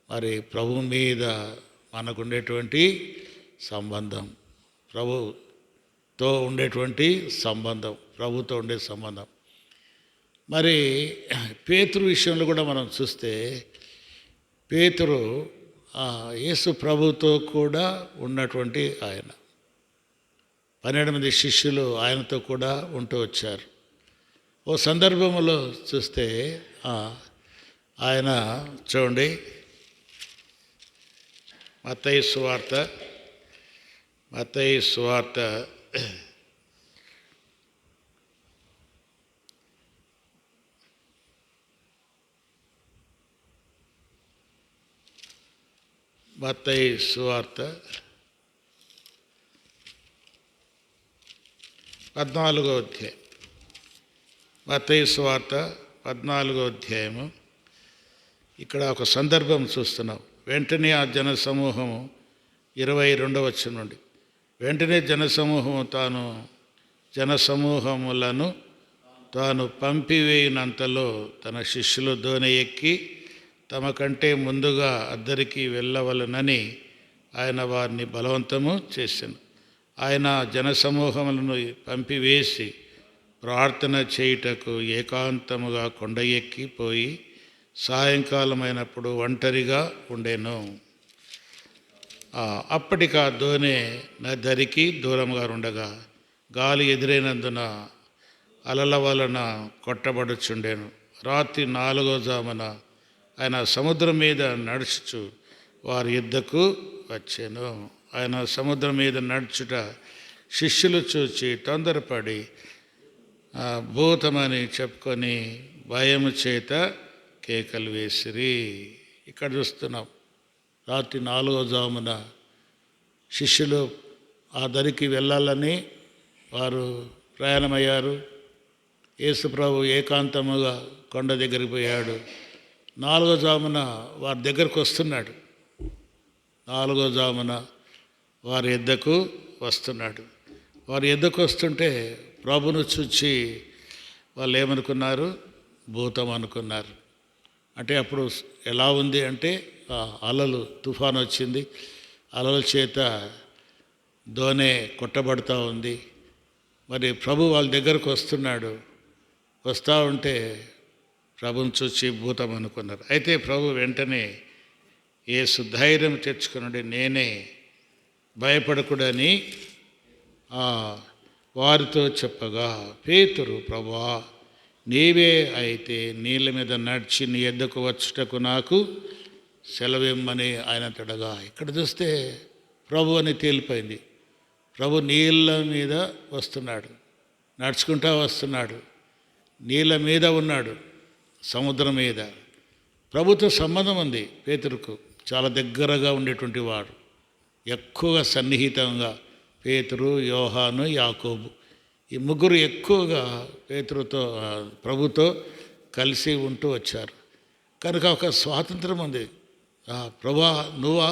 [SPEAKER 1] మరి ప్రభు మీద మనకు ఉండేటువంటి సంబంధం, ప్రభుతో ఉండేటువంటి సంబంధం, ప్రభుతో ఉండే సంబంధం. మరి పేతురు విషయంలో కూడా మనం చూస్తే పేతురు యేసు ప్రభుతో కూడా ఉన్నటువంటి ఆయన, 12 మంది శిష్యులు ఆయనతో కూడా ఉంటూ వచ్చారు. ఓ సందర్భంలో చూస్తే ఆయన చూడండి, మత్తయి సువార్త 14వ అధ్యాయం, మత్తయి సువార్త 14వ అధ్యాయము. ఇక్కడ ఒక సందర్భం చూస్తున్నాం. వెంటనే ఆ జనసమూహము 22వ వచనం నుండి, వెంటనే జనసమూహములను తాను పంపివేయినంతలో తన శిష్యులు దోణి ఎక్కి తమ కంటే ముందుగా అద్దరికి వెళ్ళవలనని ఆయన వారిని బలవంతము చేశాను. ఆయన జనసమూహములను పంపివేసి ప్రార్థన చేయుటకు ఏకాంతముగా కొండ ఎక్కి పోయి సాయంకాలమైనప్పుడు ఒంటరిగా ఉండెను. అప్పటికి ఆ దోణి నదికి దూరంగా ఉండగా గాలి ఎదురైనందున అలల వలన కొట్టబడుచుండెను. రాత్రి 4వ జామున ఆయన సముద్రం మీద నడుచుచు వారి యుద్ధకు వచ్చాను. ఆయన సముద్రం మీద నడుచుట శిష్యులు చూచి తొందరపడి భూతమని చెప్పుకొని భయము చేత కేకలు వేసిరి. ఇక్కడ చూస్తున్నాం, రాత్రి 4వ జామున శిష్యులు ఆ దరికి వెళ్ళాలని వారు ప్రయాణమయ్యారు. యేసు ప్రభు ఏకాంతముగా కొండ దగ్గరికి పోయాడు. 4వ జామున వారి దగ్గరకు వస్తున్నాడు. 4వ జామున వారి యొద్దకు వస్తున్నాడు. వారి యొద్దకు వస్తుంటే ప్రభును చూచి వాళ్ళు ఏమనుకున్నారు? భూతం అనుకున్నారు. అంటే అప్పుడు ఎలా ఉంది అంటే అలలు, తుఫాను వచ్చింది. అలల చేత దోణి కొట్టబడుతూ ఉంది. మరి ప్రభు వాళ్ళ దగ్గరకు వస్తున్నాడు. వస్తూ ఉంటే ప్రభుని చూసి భూతం అనుకున్నారు. అయితే ప్రభు వెంటనే యేసు ధైర్యం తెచ్చుకున్నాడు, నేనే, భయపడకూడని వారితో చెప్పగా, పేతురు, ప్రభువా నీవే అయితే నీళ్ళ మీద నడిచి నీ ఎద్దకు వచ్చుటకు నాకు సెలవిమ్మని ఆయన తడగా. ఇక్కడ చూస్తే ప్రభు అని తేలిపోయింది. ప్రభు నీళ్ళ మీద వస్తున్నాడు, నడుచుకుంటా వస్తున్నాడు, నీళ్ళ మీద ఉన్నాడు, సముద్రం మీద. ప్రభుతో సంబంధం ఉంది పేతురుకు, చాలా దగ్గరగా ఉండేటువంటి వాడు, ఎక్కువగా సన్నిహితంగా. పేతురు, యోహాను, యాకోబు ఈ ముగ్గురు ఎక్కువగా పేతురుతో ప్రభుతో కలిసి ఉంటూ వచ్చారు. కనుక ఒక స్వాతంత్రం ఉంది. ప్రభా నువ్వా,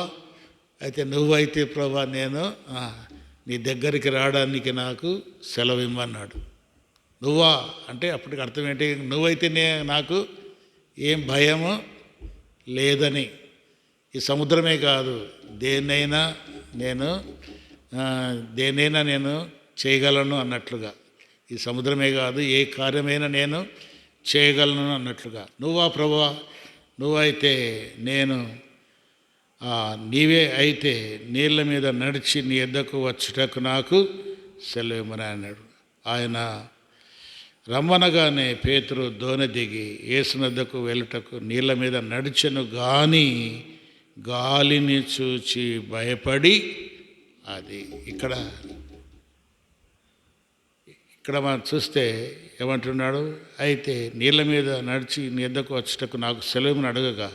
[SPEAKER 1] అయితే నువ్వైతే ప్రభా నేను నీ దగ్గరికి రావడానికి నాకు సెలవు ఇమ్మన్నాడు. నువ్వా అంటే అప్పటికి అర్థం ఏంటి? నువ్వైతే నాకు ఏం భయము లేదని. ఈ సముద్రమే కాదు, దేన్నైనా నేను చేయగలను అన్నట్లుగా. ఈ సముద్రమే కాదు, ఏ కార్యమైనా నేను చేయగలను అన్నట్లుగా. నువ్వా ప్రభువా, నువ్వైతే నేను నీవే అయితే నీళ్ళ మీద నడిచి నీ ఎద్దకు వచ్చుటకు నాకు సెలవిమ్మని అన్నాడు. ఆయన రమ్మనగానే పేతురు దోణి దిగి యేసునద్దకు వెళ్ళుటకు నీళ్ళ మీద నడిచెను గాని గాలిని చూచి భయపడి, అది ఇక్కడ మనం చూస్తే ఏమంటున్నాడు? అయితే నీళ్ళ మీద నడిచి నీ ఎద్దకు వచ్చుటకు నాకు సెలవుని అడగగా,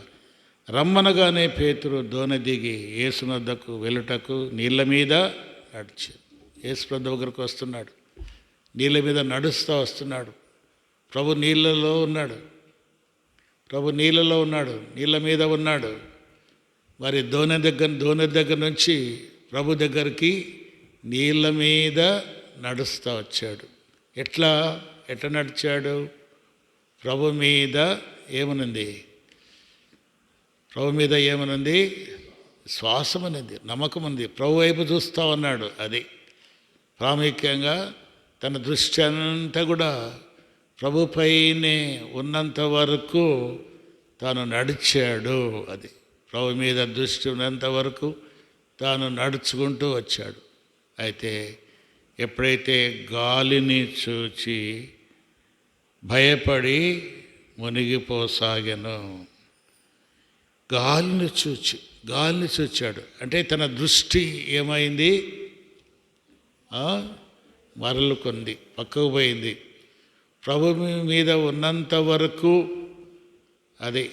[SPEAKER 1] రమ్మనగానే పేతురు దోణి దిగి యేసునద్దకు వెళ్ళుటకు నీళ్ళ మీద నడిచి, యేసు దగ్గరకు వస్తున్నాడు, నీళ్ళ మీద నడుస్తూ వస్తున్నాడు. ప్రభు నీళ్ళలో ఉన్నాడు, నీళ్ళ మీద ఉన్నాడు. మరి దోణి దగ్గర నుంచి ప్రభు దగ్గరికి నీళ్ళ మీద నడుస్తూ వచ్చాడు. ఎట్లా నడిచాడు? ప్రభు మీద ఏమనుంది? శ్వాసం అనేది, నమ్మకం ఉంది. ప్రభు వైపు చూస్తూ ఉన్నాడు. అది ప్రాముఖ్యంగా తన దృష్టి అంతా కూడా ప్రభుపైనే ఉన్నంత వరకు తాను నడిచాడు. అది ప్రభు మీద దృష్టి ఉన్నంత వరకు తాను నడుచుకుంటూ వచ్చాడు. అయితే ఎప్పుడైతే గాలిని చూచి భయపడి మునిగిపోసాగాను, గాలిని చూచాడు అంటే తన దృష్టి ఏమైంది? మరలుకుంది, పక్కకు పోయింది. ప్రభు మీద ఉన్నంత వరకు, అది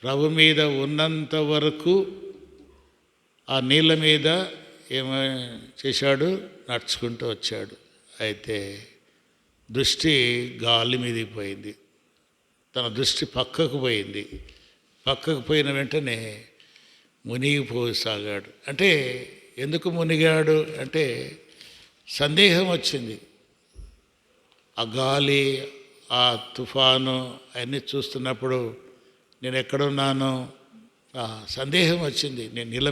[SPEAKER 1] ప్రభు మీద ఉన్నంత వరకు ఆ నీళ్ళ మీద ఏమో చేశాడు? నడుచుకుంటూ వచ్చాడు. అయితే దృష్టి గాలి మీదకి పోయింది, తన దృష్టి పక్కకు పోయింది. పక్కకు పోయిన వెంటనే మునిగిపోసాగాడు. అంటే ఎందుకు మునిగాడు అంటే సందేహం వచ్చింది. ఆ గాలి, ఆ తుఫాను అవన్నీ చూస్తున్నప్పుడు నేను ఎక్కడున్నాను, సందేహం వచ్చింది. నేను నీళ్ళ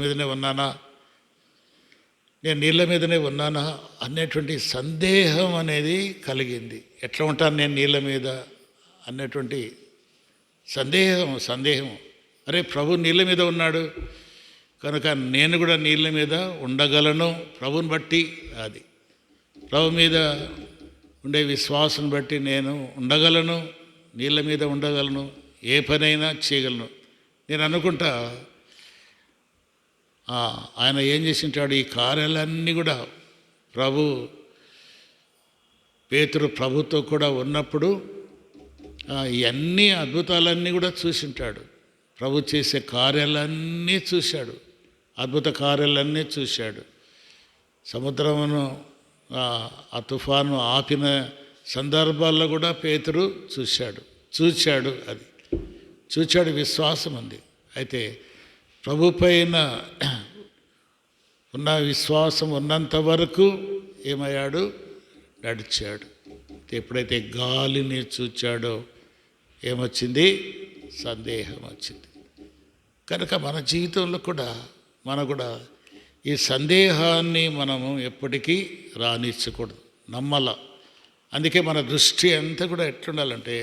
[SPEAKER 1] మీదనే ఉన్నానా అనేటువంటి సందేహం అనేది కలిగింది. ఎట్లా ఉంటాను నేను నీళ్ళ మీద అనేటువంటి సందేహం. అరే ప్రభు నీళ్ళ మీద ఉన్నాడు కనుక నేను కూడా నీళ్ళ మీద ఉండగలను ప్రభుని బట్టి. అది ప్రభు మీద ఉండే విశ్వాసం బట్టి నేను ఉండగలను, నీళ్ళ మీద ఉండగలను, ఏ పనైనా చేయగలను. నేను అనుకుంటా ఆయన ఏం చేసింటాడు? ఈ కార్యాలన్నీ కూడా పేతురు ప్రభుతో కూడా ఉన్నప్పుడు ఇవన్నీ అద్భుతాలన్నీ కూడా చూసింటాడు. ప్రభు చేసే కార్యాలన్నీ చూశాడు, అద్భుత కార్యాలన్నీ చూశాడు. సముద్రమును ఆ తుఫాను ఆపిన సందర్భాల్లో కూడా పేతురు చూశాడు. అది చూశాడు, విశ్వాసం ఉంది. అయితే ప్రభు పైన ఉన్న విశ్వాసం ఉన్నంత వరకు ఏమయ్యాడు? నడిచాడు. ఎప్పుడైతే గాలిని చూచాడో ఏమొచ్చింది? సందేహం వచ్చింది. కనుక మన జీవితంలో కూడా మనం కూడా ఈ సందేహాన్ని మనము ఎప్పటికీ రానిచ్చకూడదు, నమ్మల. అందుకే మన దృష్టి అంతా కూడా ఎట్లుండాలంటే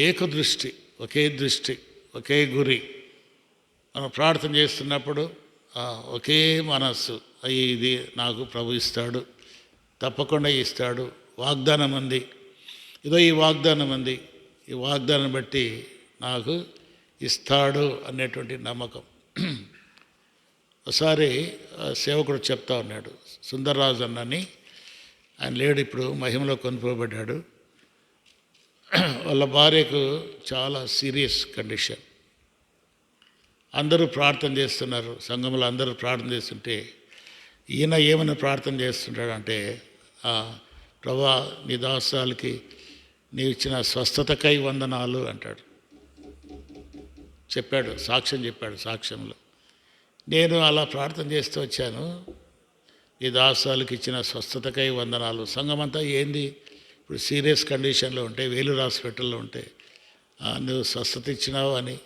[SPEAKER 1] ఏకదృష్టి, ఒకే దృష్టి, ఒకే గురి. మనం ప్రార్థన చేస్తున్నప్పుడు ఒకే మనస్సు, ఇది నాకు ప్రభు ఇస్తాడు, తప్పకుండా ఇస్తాడు, వాగ్దానం ఉంది, ఇదో ఈ వాగ్దానం ఉంది, ఈ వాగ్దానం బట్టి నాకు ఇస్తాడు అనేటువంటి నమ్మకం. ఒకసారి సేవకుడు చెప్తా ఉన్నాడు, సుందర్రాజు అన్నని, ఆయన లేడు ఇప్పుడు, మహిమలో కొనుక్కోబడ్డాడు. వాళ్ళ భార్యకు చాలా సీరియస్ కండిషన్. అందరూ ప్రార్థన చేస్తున్నారు, సంఘంలో అందరూ ప్రార్థన చేస్తుంటే ఈయన ఏమైనా ప్రార్థన చేస్తుంటాడంటే, ప్రభా నీ దాసాలకి నీవు ఇచ్చిన స్వస్థతకై వందనాలు అంటాడు. చెప్పాడు, సాక్ష్యం చెప్పాడు. సాక్ష్యంలో నేను అలా ప్రార్థన చేస్తూ వచ్చాను, నీ దాసాలకు ఇచ్చిన స్వస్థతకై వందనాలు. సంఘమంతా ఏంది ఇప్పుడు సీరియస్ కండిషన్లో ఉంటే, వేలూరు హాస్పిటల్లో ఉంటే నువ్వు స్వస్థత ఇచ్చినావు అని.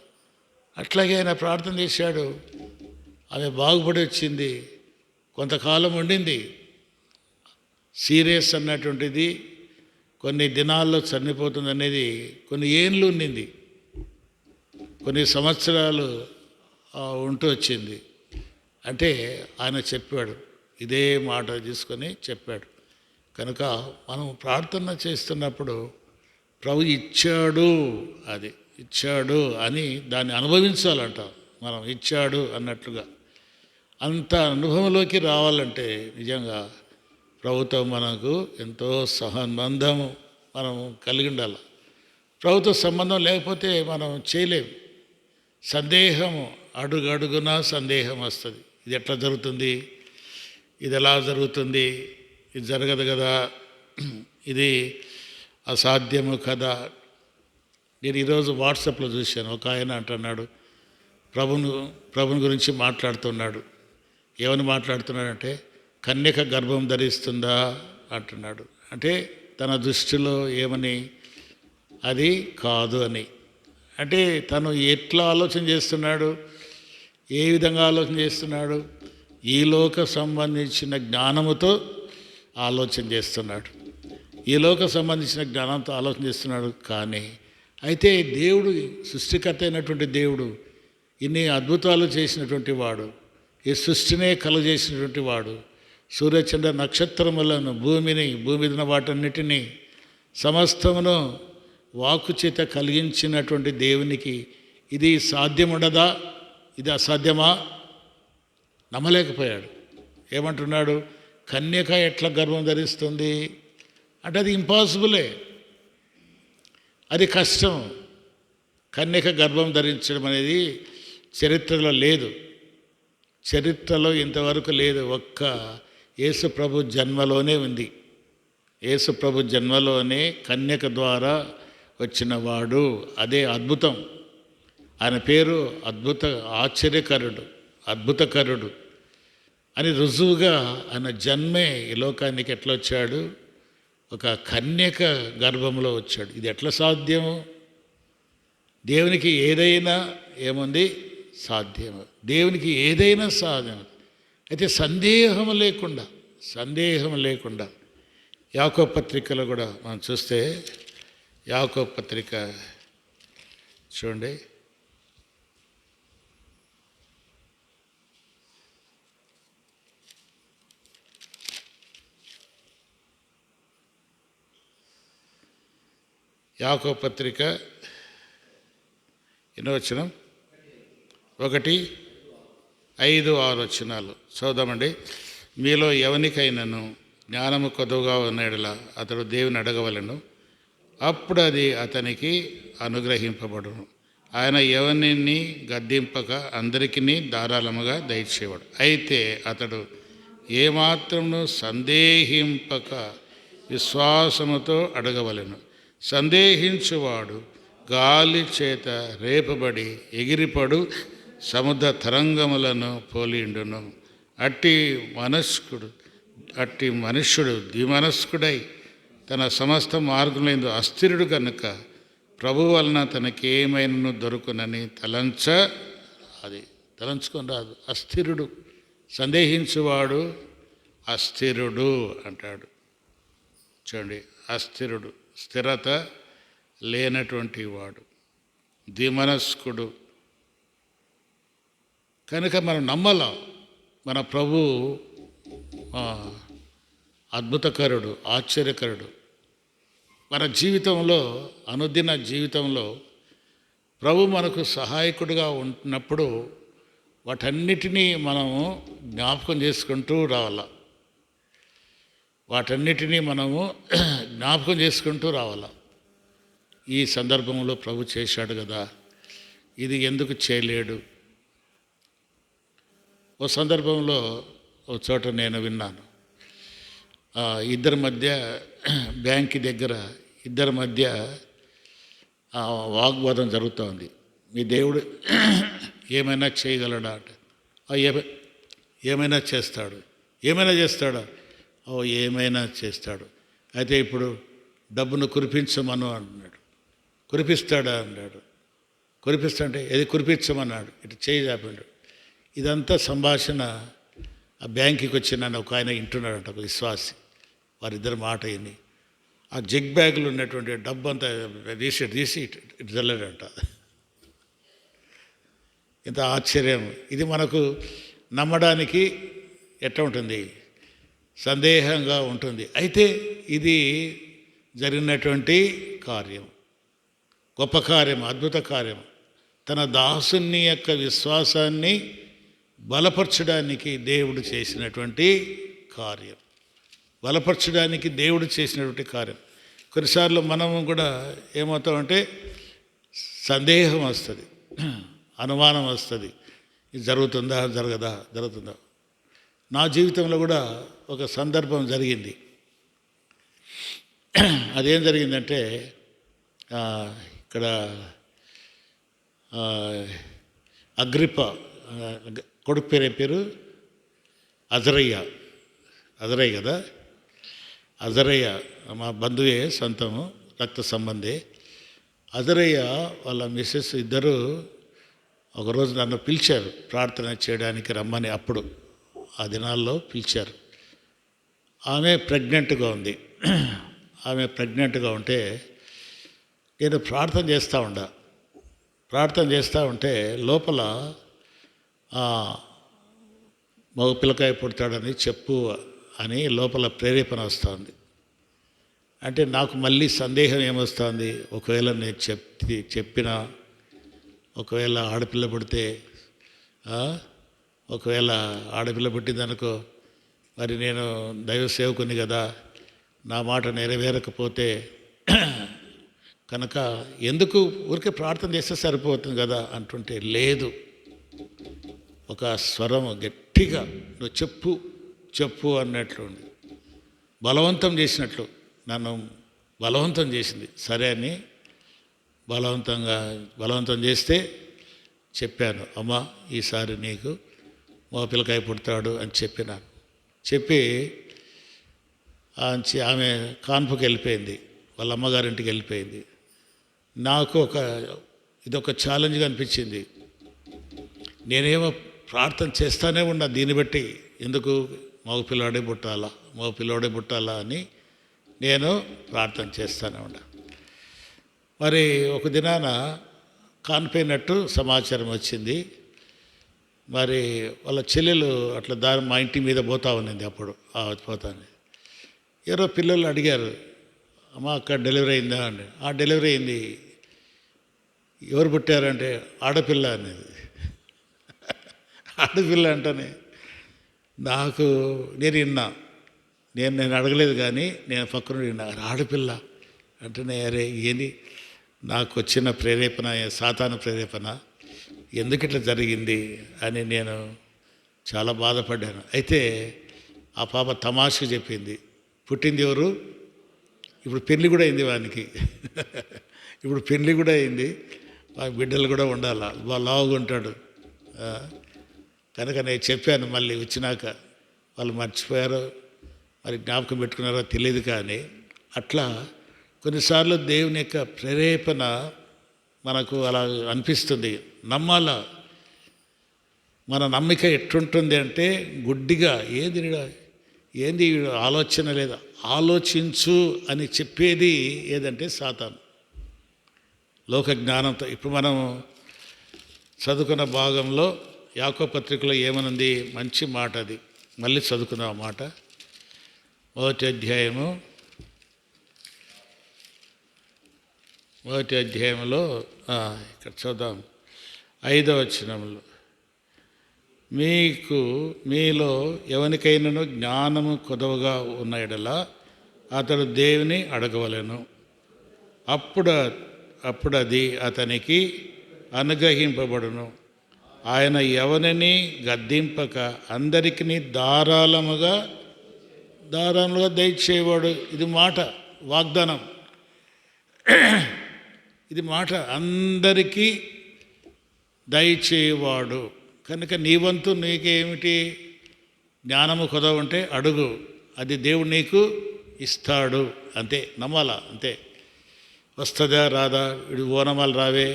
[SPEAKER 1] అట్లాగే ఆయన ప్రార్థన చేశాడు. ఆమె బాగుపడి వచ్చింది, కొంతకాలం ఉండింది. సీరియస్ అన్నటువంటిది కొన్ని దినాల్లో చనిపోతుంది అనేది కొన్ని ఏళ్ళు ఉండింది, కొన్ని సంవత్సరాలు ఉంటూ వచ్చింది. అంటే ఆయన చెప్పాడు, ఇదే మాట తీసుకొని చెప్పాడు. కనుక మనం ప్రార్థన చేస్తున్నప్పుడు ప్రభు ఇచ్చాడు, అది ఇచ్చాడు అని దాన్ని అనుభవించాలంట. మనం ఇచ్చాడు అన్నట్లుగా అంత అనుభవంలోకి రావాలంటే నిజంగా ప్రభుతో మనకు ఎంతో సంబంధము మనం కలిగి ఉండాలి. ప్రభుత్వ సంబంధం లేకపోతే మనం చేయలేం. సందేహము, అడుగడుగున సందేహం వస్తుంది. ఇది ఎట్లా జరుగుతుంది, ఇది ఎలా జరుగుతుంది, ఇది జరగదు కదా, ఇది అసాధ్యము కదా. నేను ఈరోజు వాట్సాప్లో చూశాను, ఒక ఆయన అంటున్నాడు, ప్రభుని గురించి మాట్లాడుతున్నాడు. ఏమని మాట్లాడుతున్నాడంటే, కన్యక గర్భం ధరిస్తుందా అంటున్నాడు. అంటే తన దృష్టిలో ఏమని, అది కాదు అని. అంటే తను ఎట్లా ఆలోచన చేస్తున్నాడు, ఏ విధంగా ఆలోచన చేస్తున్నాడు, ఈ లోక సంబంధించిన జ్ఞానముతో ఆలోచన చేస్తున్నాడు, ఈ లోక సంబంధించిన జ్ఞానంతో ఆలోచన చేస్తున్నాడు. కానీ అయితే దేవుడు, సృష్టికర్త అయినటువంటి దేవుడు, ఇన్ని అద్భుతాలు చేసినటువంటి వాడు, ఈ సృష్టినే కలుగజేసినటువంటి వాడు, సూర్యచంద్ర నక్షత్రములను, భూమిని, భూమి మీద వాటన్నిటినీ సమస్తమును వాక్కు చేత కలిగించినటువంటి దేవునికి ఇది సాధ్యముండదా, ఇది అసాధ్యమా? నమ్మలేకపోయాడు. ఏమంటున్నాడు, కన్యక ఎట్లా గర్భం ధరిస్తుంది అంటే అది ఇంపాసిబులే, అది కష్టం. కన్యక గర్భం ధరించడం అనేది చరిత్రలో లేదు, చరిత్రలో ఇంతవరకు లేదు. ఒక్క యేసు ప్రభు జన్మలోనే ఉంది. యేసు ప్రభు జన్మలోనే కన్యక ద్వారా వచ్చినవాడు, అదే అద్భుతం. ఆయన పేరు ఆశ్చర్యకరుడు, అద్భుతకరుడు అని రుజువుగా ఆయన జన్మే ఈ లోకానికి ఎట్లా వచ్చాడు, ఒక కన్యక గర్భంలో వచ్చాడు. ఇది ఎట్లా సాధ్యము? దేవునికి ఏదైనా ఏముంది, సాధ్యము. దేవునికి ఏదైనా సాధ్యం. అయితే సందేహం లేకుండా యాకోబు పత్రికలో కూడా మనం చూస్తే, యాకోబు పత్రిక చూడండి, యాకోబు పత్రిక ఎన్నో వచనం, 1, 5, 6 వచనాలు చదువుదామండి. మీలో ఎవనికైనాను జ్ఞానము కొద్దుగా ఉన్నలా అతడు దేవుని అడగవలను, అప్పుడు అది అతనికి అనుగ్రహింపబడును. ఆయన ఎవరిని గద్దింపక అందరికీ ధారాళముగా దయచేవాడు. అయితే అతడు ఏమాత్రమును సందేహింపక విశ్వాసముతో అడగవలెను. సందేహించువాడు గాలి చేత రేపబడి ఎగిరిపడు సముద్ర తరంగములను పోలిండును. అట్టి మనుష్యుడు ద్విమనస్కుడై తన సమస్త మార్గములందు అస్థిరుడు కనుక ప్రభు వలన తనకేమైనను దొరుకునని తలంచుకొని రాదు. అస్థిరుడు, సందేహించువాడు అస్థిరుడు అంటాడు. చూడండి, అస్థిరుడు, స్థిరత లేనటువంటి వాడు, ద్విమనస్కుడు. కనుక మనం నమ్మాల, మన ప్రభు అద్భుతకరుడు, ఆశ్చర్యకరుడు. మన జీవితంలో, అనుదిన జీవితంలో ప్రభు మనకు సహాయకుడిగా ఉన్నప్పుడు వాటన్నిటినీ మనము జ్ఞాపకం చేసుకుంటూ రావాల. వాటన్నిటినీ మనము జ్ఞాపకం చేసుకుంటూ రావాల. ఈ సందర్భంలో ప్రభు చేశాడు కదా, ఇది ఎందుకు చేయలేడు? ఓ సందర్భంలో ఓ చోట నేను విన్నాను, ఇద్దరి మధ్య, బ్యాంక్ దగ్గర ఇద్దరి మధ్య వాగ్వాదం జరుగుతోంది. మీ దేవుడు ఏమైనా చేయగలడా అంటే, ఏమైనా చేస్తాడు. ఏమైనా చేస్తాడా? ఏమైనా చేస్తాడు. అయితే ఇప్పుడు డబ్బును కురిపించమను అన్నాడు. కురిపిస్తాడా అన్నాడు. కురిపిస్తాంటే ఏది కురిపించమన్నాడు. ఇటు చేయి చాపాడు. ఇదంతా సంభాషణ ఆ బ్యాంకుకి వచ్చిన ఒక ఆయన వింటున్నాడంట, ఒక విశ్వాసి. వారిద్దరు మాట విని ఆ జగ్ బ్యాగులు ఉన్నటువంటి డబ్బు అంతా తీసి ఇటు చల్లాడంట. ఇంత ఆశ్చర్యం! ఇది మనకు నమ్మడానికి ఎట్లా ఉంటుంది? సందేహంగా ఉంటుంది. అయితే ఇది జరిగినటువంటి కార్యం, గొప్ప కార్యం, అద్భుత కార్యం. తన దాసుని యొక్క విశ్వాసాన్ని బలపరచడానికి దేవుడు చేసినటువంటి కార్యం, బలపరచడానికి దేవుడు చేసినటువంటి కార్యం. కొన్నిసార్లు మనము కూడా ఏమవుతామంటే సందేహం వస్తుంది, అనుమానం వస్తుంది. ఇది జరుగుతుందా, జరుగుతుందా? నా జీవితంలో కూడా ఒక సందర్భం జరిగింది. అదేం జరిగిందంటే, ఇక్కడ అగ్రిప్ప కొడుకు పేరు అజరయ్య కదా. అజరయ్య మా బంధువే, సొంతము, రక్త సంబంధే. అజరయ్య వాళ్ళ మిస్సెస్ ఇద్దరు ఒకరోజు నన్ను పిలిచారు ప్రార్థన చేయడానికి రమ్మని. అప్పుడు ఆ దినాల్లో పిలిచారు. ఆమె ప్రెగ్నెంట్గా ఉంది. ఆమె ప్రెగ్నెంట్గా ఉంటే నేను ప్రార్థన చేస్తూ ఉంటే లోపల మగ పిల్లకాయ పుడతాడని చెప్పు అని లోపల ప్రేరేపణ వస్తుంది. అంటే నాకు మళ్ళీ సందేహం ఏమొస్తుంది, ఒకవేళ నేను చెప్పినా, ఒకవేళ ఆడపిల్ల పుడితే, ఒకవేళ ఆడపిల్ల పుట్టిందనుకో, మరి నేను దైవ సేవకుని కదా, నా మాట నెరవేరకపోతే కనుక ఎందుకు ఊరికే ప్రార్థన చేస్తే సరిపోతుంది కదా అంటుంటే, లేదు, ఒక స్వరం గట్టిగా నువ్వు చెప్పు అన్నట్లుంది. బలవంతం చేసినట్లు నన్ను బలవంతం చేసింది. సరే అని బలవంతం చేస్తే చెప్పాను, అమ్మ ఈసారి నీకు మా పిల్లకాయ పుడతాడు అని చెప్పినాను. చెప్పి ఆమె కాన్పుకి వెళ్ళిపోయింది, వాళ్ళ అమ్మగారింటికి వెళ్ళిపోయింది. నాకు ఇదొక ఛాలెంజ్గా అనిపించింది. నేనేమో ప్రార్థన చేస్తూనే ఉన్నా, దీన్ని బట్టి ఎందుకు మగపిల్లాడే పుట్టాలా అని నేను ప్రార్థన చేస్తూనే ఉన్నా. మరి ఒక దినాన కానిపోయినట్టు సమాచారం వచ్చింది. మరి వాళ్ళ చెల్లెలు అట్లా మా ఇంటి మీద పోతా ఉన్నింది. అప్పుడు పోతాను, ఎవరో పిల్లలు అడిగారు, అమ్మ అక్కడ డెలివరీ అయిందా అండి. డెలివరీ అయింది. ఎవరు పుట్టారంటే ఆడపిల్ల అనేది. ఆడపిల్ల అంటేనే నాకు నేను అడగలేదు, కానీ నేను పక్కన విన్నా, ఆడపిల్ల అంటేనే అరే ఏంది నాకు వచ్చిన ప్రేరేపణ, సాతాను ప్రేరేపణ, ఎందుకు ఇట్లా జరిగింది అని నేను చాలా బాధపడ్డాను. అయితే ఆ పాప తమాషకు చెప్పింది, పుట్టింది ఎవరు, ఇప్పుడు పెళ్ళి కూడా అయింది వానికి. ఇప్పుడు పెళ్ళి కూడా అయింది, బిడ్డలు కూడా ఉండాలా, వాళ్ళు లావుగా ఉంటాడు. కనుక నేను చెప్పాను. మళ్ళీ వచ్చినాక వాళ్ళు మర్చిపోయారో మరి జ్ఞాపకం పెట్టుకున్నారో తెలియదు, కానీ అట్లా కొన్నిసార్లు దేవుని యొక్క ప్రేరేపణ మనకు అలా అనిపిస్తుంది. నమ్మాలా. మన నమ్మిక ఎట్టుంటుంది అంటే గుడ్డిగా ఏంది ఆలోచన లేదా, ఆలోచించు అని చెప్పేది ఏదంటే సాతాను లోక జ్ఞానంతో. ఇప్పుడు మనం చదువుకున్న భాగంలో యాకోబు పత్రికలో ఏమనుంది, మంచి మాట అది, మళ్ళీ చదువుకుందాం ఆ మాట. 1వ అధ్యాయంలో ఇక్కడ చూద్దాం 5వ వచనంలో, మీలో ఎవరికైనాను జ్ఞానము కొదవగా ఉన్న యెడల అతడు దేవుని అడగవలెను, అప్పుడు అది అతనికి అనుగ్రహింపబడును. ఆయన ఎవరిని గద్దింపక అందరికీ ధారాళముగా దయచేవాడు. ఇది మాట, వాగ్దానం. ఇది మాట, అందరికీ దయచేవాడు. కనుక నీ వంతు నీకేమిటి, జ్ఞానము కొదవంటే అడుగు, అది దేవుడు నీకు ఇస్తాడు. అంతే, నమ్మాలా, అంతే. వస్తుందా రాదా, వీడు ఓనమాలు రావే,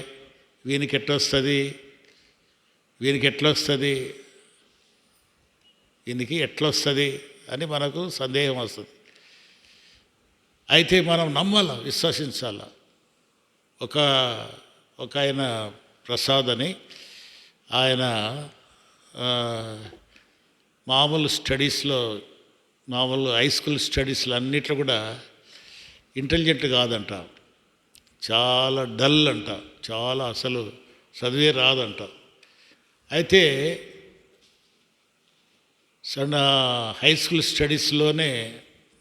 [SPEAKER 1] వీనికి ఎట్లొస్తుంది, వీనికి ఎట్లొస్తుంది అని మనకు సందేహం వస్తుంది. అయితే మనం నమ్మాల, విశ్వసించాల. ఒక ఆయన ప్రసాద్ అని, ఆయన మామూలు స్టడీస్లో, మామూలు హై స్కూల్ స్టడీస్లో అన్నిట్లో కూడా ఇంటెలిజెంట్ కాదంట, చాలా డల్ అంట, చాలా అసలు చదివే రాదంట. అయితే హై స్కూల్ స్టడీస్లోనే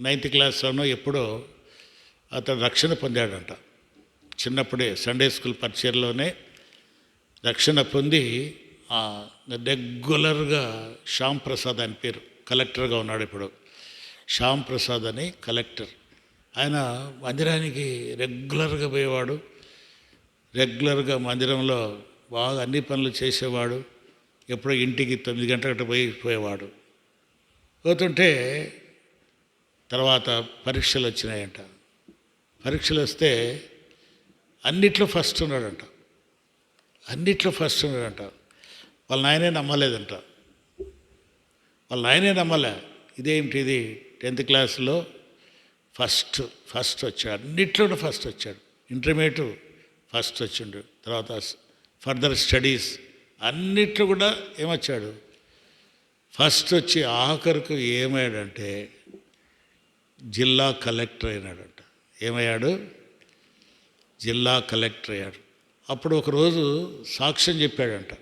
[SPEAKER 1] 9th క్లాస్లోనో ఎప్పుడో అతను రక్షణ పొందాడంట. చిన్నప్పుడే సండే స్కూల్ పరిచయలోనే రక్షణ పొంది రెగ్యులర్గా శ్యామ్ ప్రసాద్ అని పేరు, కలెక్టర్గా ఉన్నాడు ఇప్పుడు. శ్యామ్ ప్రసాద్ అని కలెక్టర్. ఆయన మందిరానికి రెగ్యులర్గా పోయేవాడు, రెగ్యులర్గా మందిరంలో బాగా అన్ని పనులు చేసేవాడు. ఎప్పుడో ఇంటికి 9 గంటలకి పోయేవాడు. పోతుంటే తర్వాత పరీక్షలు వచ్చినాయంట. పరీక్షలు వస్తే అన్నిట్లో ఫస్ట్ ఉన్నాడంట. వాళ్ళ నాయనే నమ్మలేదంట. ఇదేమిటి ఇది, 10th క్లాస్లో ఫస్ట్ వచ్చాడు, అన్నిట్లోనూ ఫస్ట్ వచ్చాడు. ఇంటర్మీడియట్ ఫస్ట్ వచ్చిండు, తర్వాత ఫర్దర్ స్టడీస్ అన్నిట్లో కూడా ఏమొచ్చాడు, ఫస్ట్ వచ్చి ఆఖరికి ఏమయ్యాడంటే జిల్లా కలెక్టర్ అయినాడంట. ఏమయ్యాడు, జిల్లా కలెక్టర్ అయ్యాడు. అప్పుడు ఒకరోజు సాక్ష్యం చెప్పాడంట.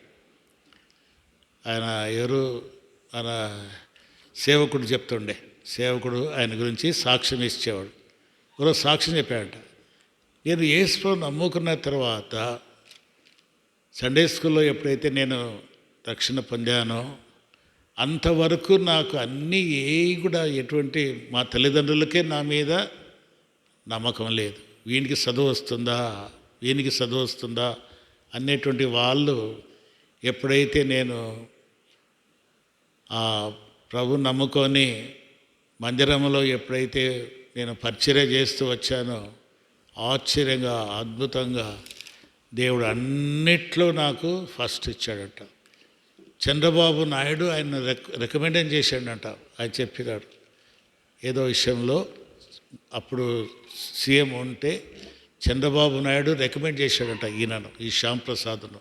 [SPEAKER 1] ఆయన సేవకుడు చెప్తుండే, సేవకుడు ఆయన గురించి సాక్ష్యం ఇచ్చేవాడు. ఒకరోజు సాక్ష్యం చెప్పాడంట, నేను యేసుని నమ్ముకున్న తర్వాత సండే స్కూల్లో ఎప్పుడైతే నేను రక్షణ పొందానో అంతవరకు నాకు అన్నీ కూడా ఎటువంటి మా తల్లిదండ్రులకే నా మీద నమ్మకం లేదు. వీనికి చదువు వస్తుందా అనేటువంటి వాళ్ళు ఎప్పుడైతే నేను ప్రభు నమ్ముకొని మందిరంలో ఎప్పుడైతే నేను పరిచర్య చేస్తూ వచ్చానో ఆశ్చర్యంగా, అద్భుతంగా దేవుడు అన్నిట్లో నాకు ఫస్ట్ ఇచ్చాడట. చంద్రబాబు నాయుడు ఆయన రికమెండ్ చేశాడంట. ఆయన చెప్పినాడు ఏదో విషయంలో, అప్పుడు సీఎం ఉంటే చంద్రబాబు నాయుడు రికమెండ్ చేశాడంట ఈయనను, ఈ శ్యామ్ ప్రసాద్ను.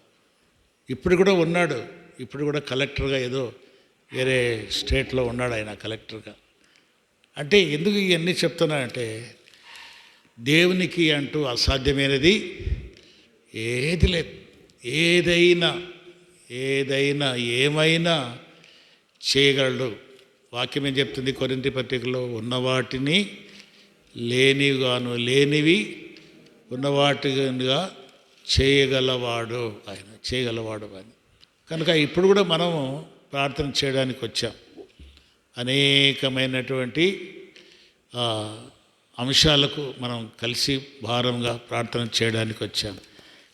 [SPEAKER 1] ఇప్పుడు కూడా ఉన్నాడు, ఇప్పుడు కూడా కలెక్టర్గా ఏదో వేరే స్టేట్లో ఉన్నాడు ఆయన కలెక్టర్గా. అంటే ఎందుకు ఇవన్నీ చెప్తున్నానంటే దేవునికి అంటూ అసాధ్యమైనది ఏది లేదు. ఏమైనా చేయగలడు. వాక్యం ఏం చెప్తుంది, కొరింథీ పత్రికలో, ఉన్నవాటిని లేనివిగాను లేనివి ఉన్నవాటిగా చేయగలవాడు ఆయన. కనుక ఇప్పుడు కూడా మనము ప్రార్థన చేయడానికి వచ్చాం. అనేకమైనటువంటి అంశాలకు మనం కలిసి భారంగా ప్రార్థన చేయడానికి వచ్చాం.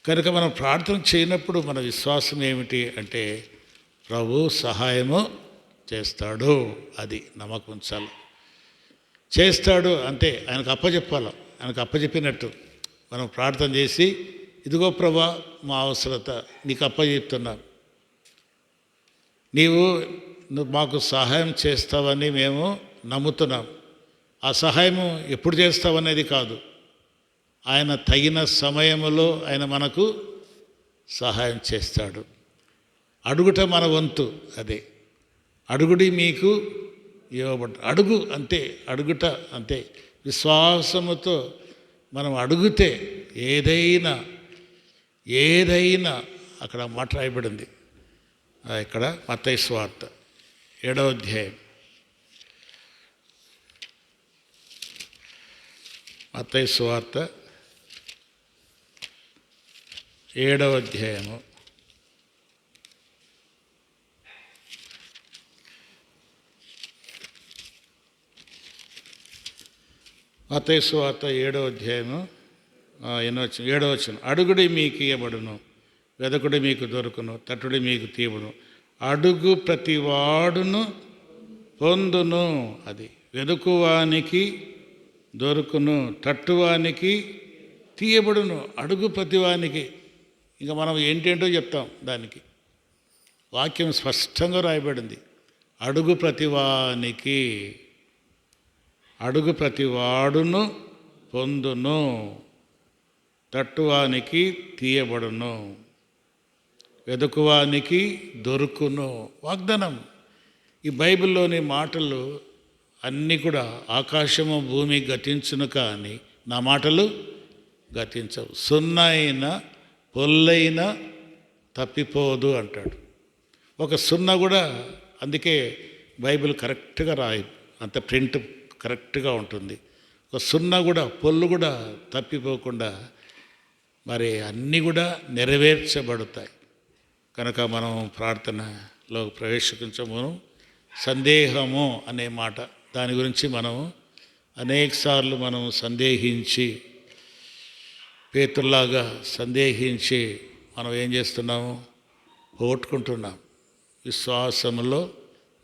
[SPEAKER 1] కనుక మనం ప్రార్థన చేయనప్పుడు మన విశ్వాసం ఏమిటి అంటే ప్రభు సహాయము చేస్తాడు, అది నమ్మకం ఉంచాలి. చేస్తాడు అంతే, ఆయనకు అప్పచెప్పాలి. ఆయనకు అప్పచెప్పినట్టు మనం ప్రార్థన చేసి, ఇదిగో ప్రభా మా అవసరత నీకు అప్పచెప్తున్నాను, నువ్వు మాకు సహాయం చేస్తావని మేము నమ్ముతున్నాం. ఆ సహాయము ఎప్పుడు చేస్తావనేది కాదు, ఆయన తగిన సమయంలో ఆయన మనకు సహాయం చేస్తాడు. అడుగుట మన వంతు. అదే అడుగుడి మీకు ఇవ్వబడ్డ. అడుగు అంతే, అడుగుట అంతే. విశ్వాసముతో మనం అడుగుతే ఏదైనా అక్కడ మాట రాయబడింది. ఇక్కడ మత్తయి సువార్త 7వ అధ్యాయం. మత్తయి సువార్త 7వ అధ్యాయము. మత్తయి సువార్త 7వ అధ్యాయము 7వ వచనం. అడుగుడి మీకు ఇయ్యబడును, వెదకుడి మీకు దొరుకును, తట్టుడి మీకు తీయబడును. అడుగు ప్రతివాడును పొందును. అది వెదుకువానికి దొరుకును, తట్టువానికి తీయబడును. అడుగు ప్రతివానికి. ఇంకా మనం ఏంటేంటో చెప్తాం. దానికి వాక్యం స్పష్టంగా రాయబడింది. అడుగు ప్రతివానికి, అడుగు ప్రతివాడును పొందును, తట్టువానికి తీయబడును, వెదుకువానికి దొరుకును. వాగ్దానం. ఈ బైబిల్లోని మాటలు అన్నీ కూడా ఆకాశము భూమి గతించును కానీ నా మాటలు గతించవు. సున్నైన పొల్లైన తప్పిపోదు అంటాడు. ఒక సున్న కూడా, అందుకే బైబిల్ కరెక్ట్గా అంత ప్రింట్ కరెక్ట్గా ఉంటుంది. ఒక సున్న కూడా, పొల్లు కూడా తప్పిపోకుండా మరి అన్నీ కూడా నెరవేర్చబడతాయి. కనుక మనం ప్రార్థనలో ప్రవేశించము. సందేహము అనే మాట, దాని గురించి మనము అనేకసార్లు మనం సందేహించి, పేతుల్లాగా సందేహించి మనం ఏం చేస్తున్నాము? పోగొట్టుకుంటున్నాం. విశ్వాసంలో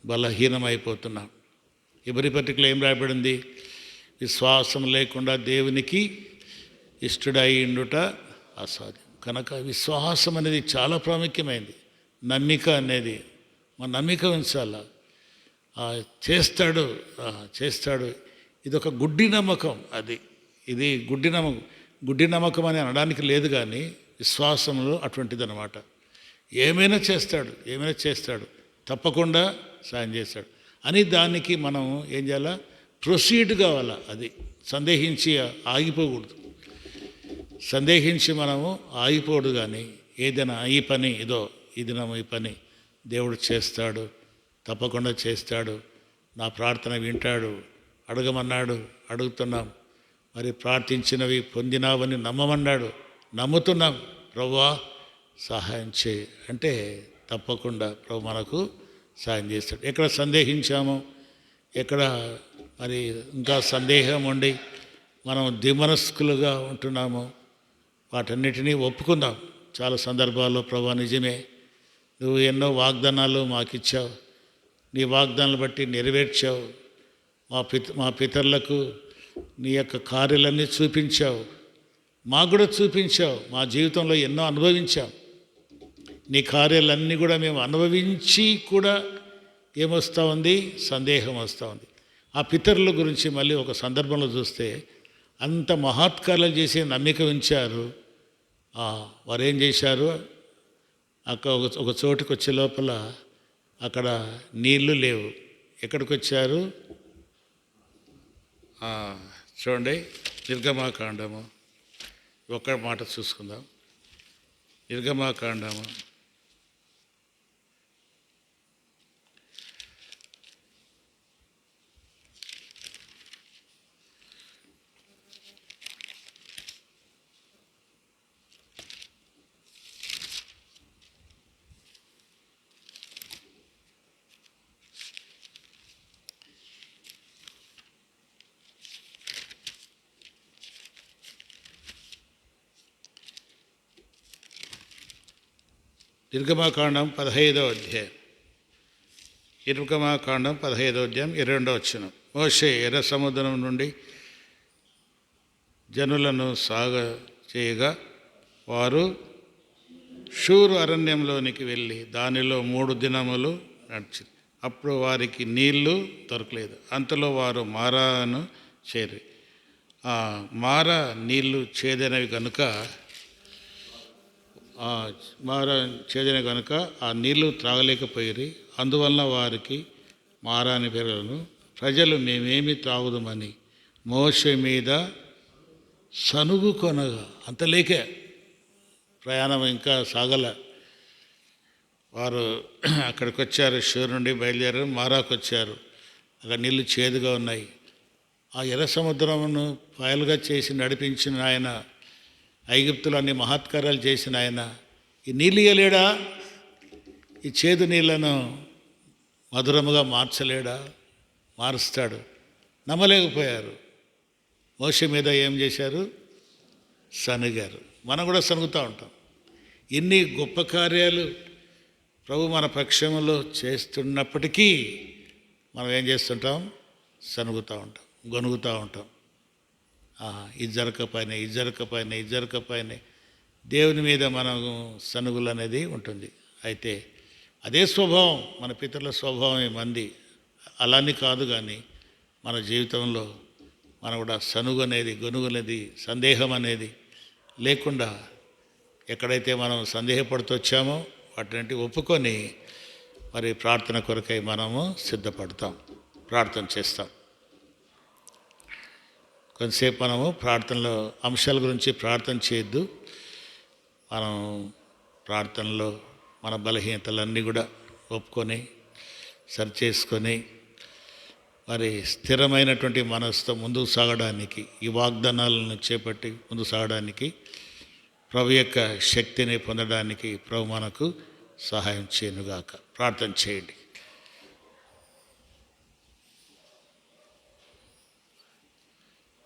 [SPEAKER 1] బలహీనమైపోతున్నాం. ఎబ్రీ పత్రికలో ఏం రాయబడింది? విశ్వాసం లేకుండా దేవునికి ఇష్టడైండుట అసాధ్యం. కనుక విశ్వాసం అనేది చాలా ప్రాముఖ్యమైనది. నమ్మిక అనేది మన నమ్మిక ఉంచాల. చేస్తాడు. ఇది ఒక గుడ్డి నమ్మకం. ఇది గుడ్డి నమ్మకం అని అనడానికి లేదు, కానీ విశ్వాసంలో అటువంటిది అన్నమాట. ఏమైనా చేస్తాడు, తప్పకుండా సాయం చేస్తాడు అని దానికి మనం ఏం చేయాలా? ప్రొసీడ్ కావాలా. అది సందేహించి ఆగిపోకూడదు. సందేహించి మనము ఆగిపోడు. కానీ ఏదైనా ఈ పని ఈ పని దేవుడు చేస్తాడు, తప్పకుండా చేస్తాడు. నా ప్రార్థన వింటాడు. అడగమన్నాడు, అడుగుతున్నాం. మరి ప్రార్థించినవి పొందినావని నమ్మమన్నాడు, నమ్ముతున్నాం. ప్రభువా సహాయం చేయి అంటే తప్పకుండా ప్రభు మనకు సహాయం చేస్తాడు. ఎక్కడ సందేహించామో, ఎక్కడ మరి ఇంకా సందేహం ఉండి మనం దిమనస్కులుగా ఉంటున్నామో వాటన్నిటినీ ఒప్పుకుందాం. చాలా సందర్భాల్లో ప్రభువా నిజమే, నువ్వు ఎన్నో వాగ్దానాలు మాకు ఇచ్చావు, నీ వాగ్దానాలు బట్టి నెరవేర్చావు. మా పితరులకు నీ యొక్క కార్యాలన్నీ చూపించావు, మాకు కూడా చూపించావు. మా జీవితంలో ఎన్నో అనుభవించాం. నీ కార్యాలన్నీ కూడా మేము అనుభవించి కూడా ఏమొస్తూ ఉంది? సందేహం వస్తూ ఉంది. ఆ పితరుల గురించి మళ్ళీ ఒక సందర్భంలో చూస్తే అంత మహత్కార్యాలు చేసి నమ్మిక ఉంచారు. వారు ఏం చేశారు? అక్కడ ఒక చోటుకు వచ్చే లోపల అక్కడ నీళ్లు లేవు. ఎక్కడికి వచ్చారు? చూడండి, నిర్గమాకాండము ఒక్క మాట చూసుకుందాం. నిర్గమాకాండము 15వ అధ్యాయం. 22వ వచనం. మోషే ఎర్ర సముద్రం నుండి జనులను చేయగా వారు షూరు అరణ్యంలోనికి వెళ్ళి దానిలో 3 దినములు నడిచింది. అప్పుడు వారికి నీళ్లు దొరకలేదు. అంతలో వారు మారాను చేరి మారా నీళ్లు చేదైనవి కనుక ఆ నీళ్లు త్రాగలేకపోయి, అందువలన వారికి మారా అని పేరును. ప్రజలు మేమేమి త్రాగుదామని మోషే మీద సనుగు కొనగా, అంతలేకే ప్రయాణం ఇంకా సాగల. వారు అక్కడికి వచ్చారు, షూర్ నుండి బయలుదేరారు, మారాకు వచ్చారు. అక్కడ నీళ్ళు చేదుగా ఉన్నాయి. ఆ ఎర్ర సముద్రమును పాయలుగా చేసి నడిపించిన ఆయన, ఐగుప్తులు అన్ని మహత్కార్యాలు చేసిన ఆయన ఈ నీళ్ళు ఇయ్యలేడా? ఈ చేదు నీళ్లను మధురముగా మార్చలేడా? మారుస్తాడు. నమ్మలేకపోయారు. మోషే మీద ఏం చేశారు? సనుగారు. మనం కూడా సనుగుతూ ఉంటాం. ఇన్ని గొప్ప కార్యాలు ప్రభు మన పక్షంలో చేస్తున్నప్పటికీ మనం ఏం చేస్తుంటాం? సనుగుతూ ఉంటాం, గొనుగుతూ ఉంటాం. ఇది జరగకపోయినాయి. దేవుని మీద మనం సనుగులు అనేది ఉంటుంది. అయితే అదే స్వభావం మన పితరుల స్వభావమే మంది. అలాని కాదు, కానీ మన జీవితంలో మనం కూడా సనుగు అనేది, గొనుగు అనేది, సందేహం అనేది లేకుండా ఎక్కడైతే మనం సందేహపడుతూ వచ్చామో వాటిని ఒప్పుకొని మరి ప్రార్థన కొరకై మనము సిద్ధపడతాం, ప్రార్థన చేస్తాం. కొంతసేపు మనము ప్రార్థనలో అంశాల గురించి ప్రార్థన చేయొద్దు. మనం ప్రార్థనలో మన బలహీనతలన్నీ కూడా ఒప్పుకొని సరిచేసుకొని మరి స్థిరమైనటువంటి మనసుతో ముందుకు సాగడానికి, ఈ వాగ్దానాలను చేపట్టి ముందుకు సాగడానికి, ప్రభు యొక్క శక్తిని పొందడానికి ప్రభు మనకు సహాయం చేయనుగాక. ప్రార్థన చేయండి.